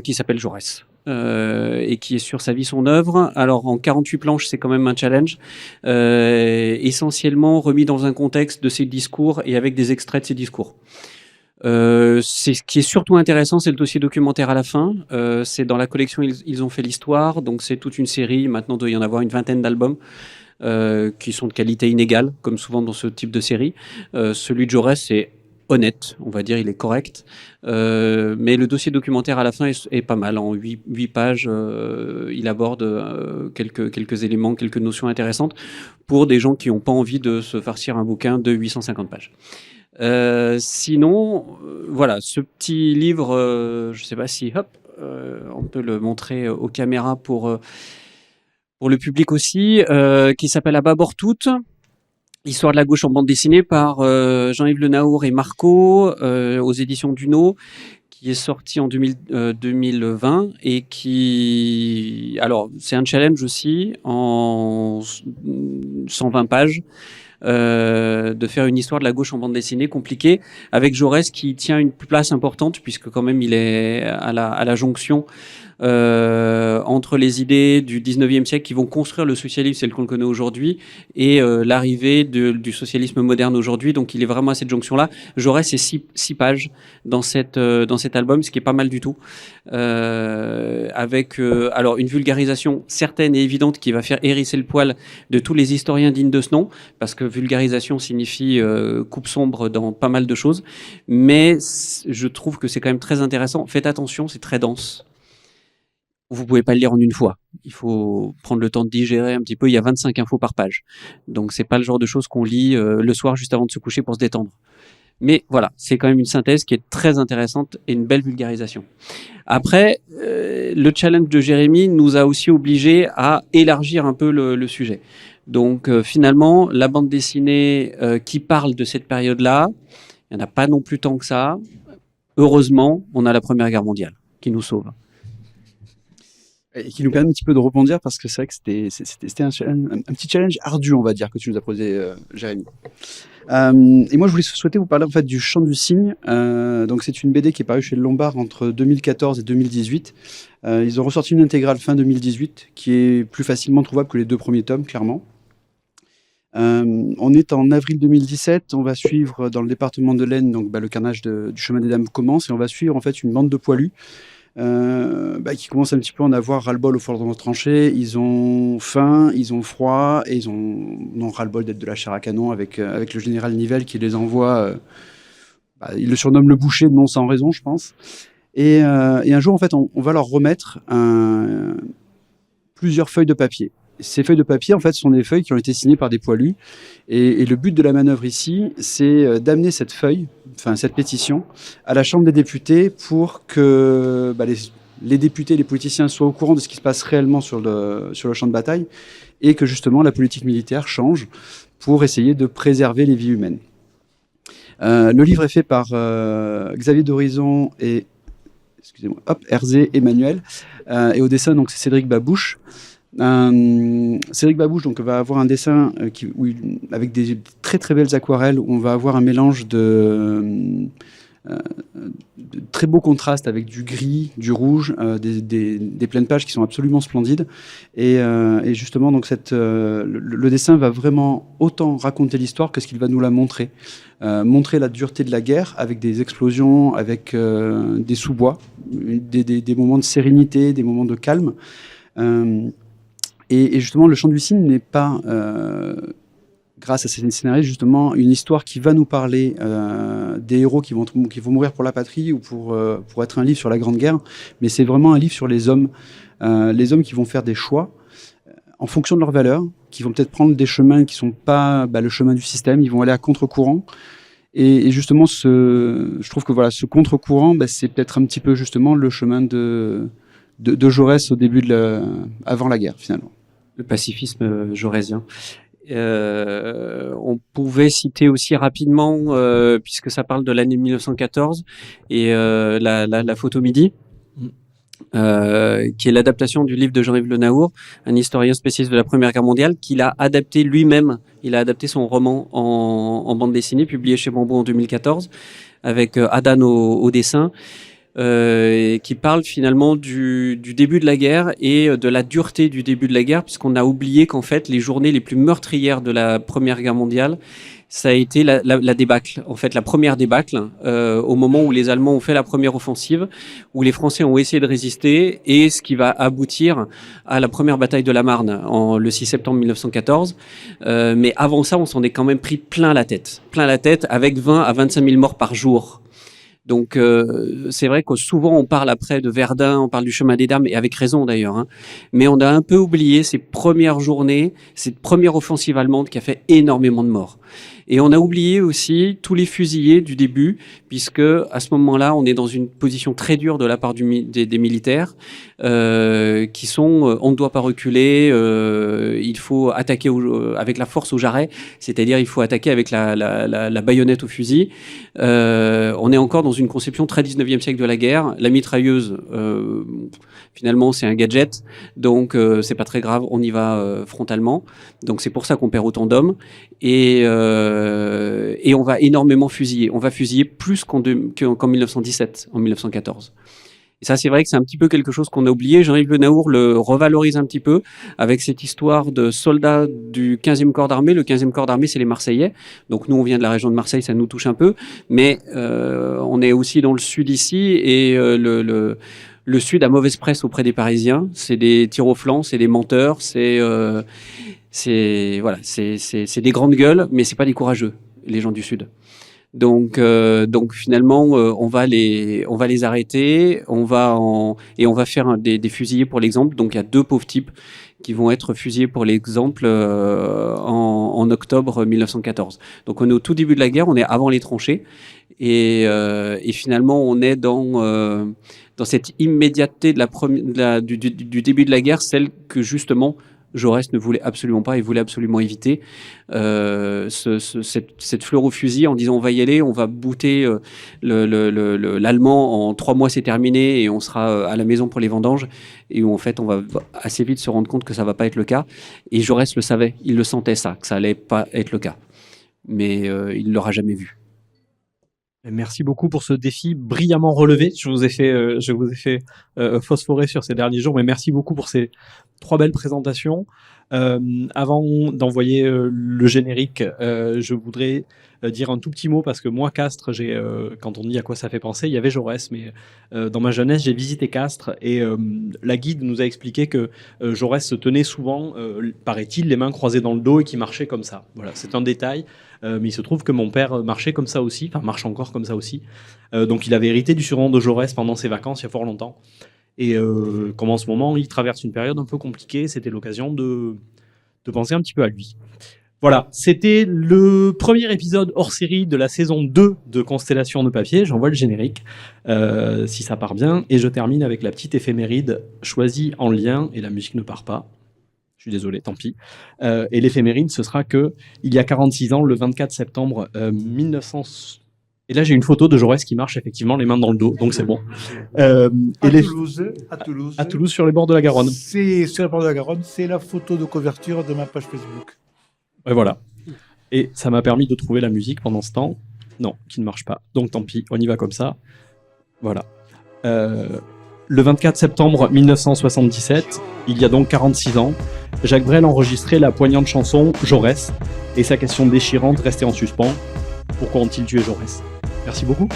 qui s'appelle Jaurès. Et qui est sur sa vie, son œuvre. Alors en 48 planches, c'est quand même un challenge, essentiellement remis dans un contexte de ses discours et avec des extraits de ses discours. C'est ce qui est surtout intéressant, c'est le dossier documentaire à la fin. C'est dans la collection ils ont fait l'histoire, donc c'est toute une série. Maintenant, il doit y en avoir une vingtaine d'albums. Qui sont de qualité inégale, comme souvent dans ce type de série. Celui de Jaurès, c'est honnête, on va dire, il est correct. Mais le dossier documentaire à la fin est pas mal. En 8 pages, il aborde quelques éléments, quelques notions intéressantes pour des gens qui n'ont pas envie de se farcir un bouquin de 850 pages. Sinon, voilà, ce petit livre, je ne sais pas si, on peut le montrer aux caméras pour le public aussi, qui s'appelle À bâbord toutes. Histoire de la gauche en bande dessinée par Jean-Yves Le Naour et Marco aux éditions Duno, qui est sorti en 2020 et qui... Alors, c'est un challenge aussi en 120 pages de faire une histoire de la gauche en bande dessinée compliquée, avec Jaurès qui tient une place importante puisque quand même il est à la jonction entre les idées du 19e siècle qui vont construire le socialisme tel qu'on le connaît aujourd'hui et l'arrivée du socialisme moderne aujourd'hui. Donc il est vraiment à cette jonction-là. Jaurès, c'est 6 pages dans cet album, ce qui est pas mal du tout. Avec alors une vulgarisation certaine et évidente qui va faire hérisser le poil de tous les historiens dignes de ce nom, parce que vulgarisation signifie coupe sombre dans pas mal de choses. Mais je trouve que c'est quand même très intéressant. Faites attention, c'est très dense. Vous pouvez pas le lire en une fois. Il faut prendre le temps de digérer un petit peu. Il y a 25 infos par page. Donc, c'est pas le genre de choses qu'on lit le soir juste avant de se coucher pour se détendre. Mais voilà, c'est quand même une synthèse qui est très intéressante et une belle vulgarisation. Après, le challenge de Jérémy nous a aussi obligés à élargir un peu le sujet. Donc, finalement, la bande dessinée qui parle de cette période-là, il n'y en a pas non plus tant que ça. Heureusement, on a la Première Guerre mondiale qui nous sauve. Et qui nous permet un petit peu de rebondir parce que c'est vrai que c'était un petit challenge ardu, on va dire, que tu nous as posé, Jérémy. Et moi, je voulais souhaiter vous parler en fait du Chant du Cygne. Donc, c'est une BD qui est parue chez le Lombard entre 2014 et 2018. Ils ont ressorti une intégrale fin 2018 qui est plus facilement trouvable que les 2 premiers tomes, clairement. On est en avril 2017. On va suivre dans le département de l'Aisne, donc le carnage du chemin des dames commence et on va suivre en fait une bande de poilus. Qui commencent un petit peu à en avoir ras-le-bol au fond de nos tranchées. Ils ont faim, ils ont froid et ils ont ras-le-bol d'être de la chair à canon avec le général Nivelle qui les envoie. Il le surnomme le boucher, non sans raison, je pense. Et un jour, en fait, on va leur remettre plusieurs feuilles de papier. Ces feuilles de papier, en fait, sont des feuilles qui ont été signées par des poilus. Et le but de la manœuvre ici, c'est d'amener cette pétition, à la Chambre des députés pour que les députés, les politiciens soient au courant de ce qui se passe réellement sur le champ de bataille et que justement la politique militaire change pour essayer de préserver les vies humaines. Le livre est fait par Xavier d'Horizon et Herzé Emmanuel. Et au dessin, donc, c'est Cédric Babouche. Cédric Babouche donc, va avoir un dessin avec des très très belles aquarelles où on va avoir un mélange de de très beaux contrastes avec du gris, du rouge, des pleines pages qui sont absolument splendides. Et justement, donc le dessin va vraiment autant raconter l'histoire que ce qu'il va nous la montrer. Montrer la dureté de la guerre avec des explosions, avec des sous-bois, des moments de sérénité, des moments de calme. Et justement, le chant du cygne n'est pas, grâce à ces scénaristes, justement, une histoire qui va nous parler des héros qui vont mourir pour la patrie ou pour être un livre sur la Grande Guerre, mais c'est vraiment un livre sur les hommes qui vont faire des choix en fonction de leurs valeurs, qui vont peut-être prendre des chemins qui ne sont pas le chemin du système, ils vont aller à contre-courant. Et justement, je trouve que voilà, ce contre-courant, c'est peut-être un petit peu justement le chemin de Jaurès au début avant la guerre, finalement. Le pacifisme jaurésien. On pouvait citer aussi rapidement, puisque ça parle de l'année 1914, et la photo midi, qui est l'adaptation du livre de Jean-Yves Le Naour, un historien spécialiste de la Première Guerre mondiale, qu'il a adapté lui-même. Il a adapté son roman en bande dessinée, publié chez Bambou en 2014, avec Adan au dessin. Qui parle finalement du début de la guerre et de la dureté du début de la guerre, puisqu'on a oublié qu'en fait les journées les plus meurtrières de la Première Guerre mondiale, ça a été la débâcle, en fait la première débâcle, au moment où les Allemands ont fait la première offensive, où les Français ont essayé de résister, et ce qui va aboutir à la première bataille de la Marne le 6 septembre 1914. Mais avant ça, on s'en est quand même pris plein la tête, avec 20 à 25 000 morts par jour. Donc c'est vrai que souvent on parle après de Verdun, on parle du chemin des dames, et avec raison d'ailleurs, hein. Mais on a un peu oublié ces premières journées, cette première offensive allemande qui a fait énormément de morts. Et on a oublié aussi tous les fusillés du début, puisque à ce moment-là, on est dans une position très dure de la part des militaires, qui sont on ne doit pas reculer, il faut attaquer avec la force au jarret, c'est-à-dire il faut attaquer avec la baïonnette au fusil. On est encore dans une conception très 19e siècle de la guerre. La mitrailleuse, finalement, c'est un gadget, donc c'est pas très grave, on y va frontalement. Donc c'est pour ça qu'on perd autant d'hommes. Et on va énormément fusiller. On va fusiller plus qu'en 1917, en 1914. Et ça, c'est vrai que c'est un petit peu quelque chose qu'on a oublié. Jean-Yves Le Naour le revalorise un petit peu avec cette histoire de soldats du 15e corps d'armée. Le 15e corps d'armée, c'est les Marseillais. Donc nous, on vient de la région de Marseille, ça nous touche un peu. Mais on est aussi dans le sud ici, et le sud a mauvaise presse auprès des Parisiens. C'est des tirs au flanc, c'est des menteurs, c'est des grandes gueules, mais c'est pas des courageux, les gens du sud. Donc finalement, on va les arrêter, on va faire des fusillés pour l'exemple. Donc il y a 2 pauvres types qui vont être fusillés pour l'exemple en octobre 1914. Donc on est au tout début de la guerre, on est avant les tranchées, et finalement on est dans cette immédiateté du début de la guerre, celle que justement Jaurès ne voulait absolument pas, il voulait absolument éviter cette fleur au fusil en disant on va y aller, on va bouter l'allemand en 3 mois, c'est terminé, et on sera à la maison pour les vendanges, et où en fait on va assez vite se rendre compte que ça va pas être le cas. Et Jaurès le savait, il le sentait ça, que ça allait pas être le cas, mais il l'aura jamais vu. Merci beaucoup pour ce défi brillamment relevé. Je vous ai fait phosphorer sur ces derniers jours, mais merci beaucoup pour ces 3 belles présentations. Avant d'envoyer le générique, je voudrais dire un tout petit mot, parce que moi, Castres, quand on dit à quoi ça fait penser, il y avait Jaurès, mais dans ma jeunesse, j'ai visité Castres, et la guide nous a expliqué que Jaurès se tenait souvent, paraît-il, les mains croisées dans le dos, et qu'il marchait comme ça. Voilà, c'est un détail. Mais il se trouve que mon père marchait comme ça aussi, enfin marche encore comme ça aussi. Donc il avait hérité du surnom de Jaurès pendant ses vacances il y a fort longtemps. Et comme en ce moment, il traverse une période un peu compliquée, c'était l'occasion de penser un petit peu à lui. Voilà, c'était le premier épisode hors série de la saison 2 de Constellation de papier. J'envoie le générique, si ça part bien. Et je termine avec la petite éphéméride choisie en lien, et la musique ne part pas. Je suis désolé, tant pis. Et l'éphéméride, ce sera que il y a 46 ans, le 24 septembre 1900. Et là, j'ai une photo de Jaurès qui marche effectivement les mains dans le dos, donc c'est bon. À Toulouse, sur les bords de la Garonne. C'est sur les bords de la Garonne, c'est la photo de couverture de ma page Facebook. Et voilà. Et ça m'a permis de trouver la musique pendant ce temps. Non, qui ne marche pas. Donc tant pis, on y va comme ça. Voilà. Le 24 septembre 1977, il y a donc 46 ans, Jacques Brel enregistrait la poignante chanson Jaurès et sa question déchirante restait en suspens. Pourquoi ont-ils tué Jaurès ? Merci beaucoup.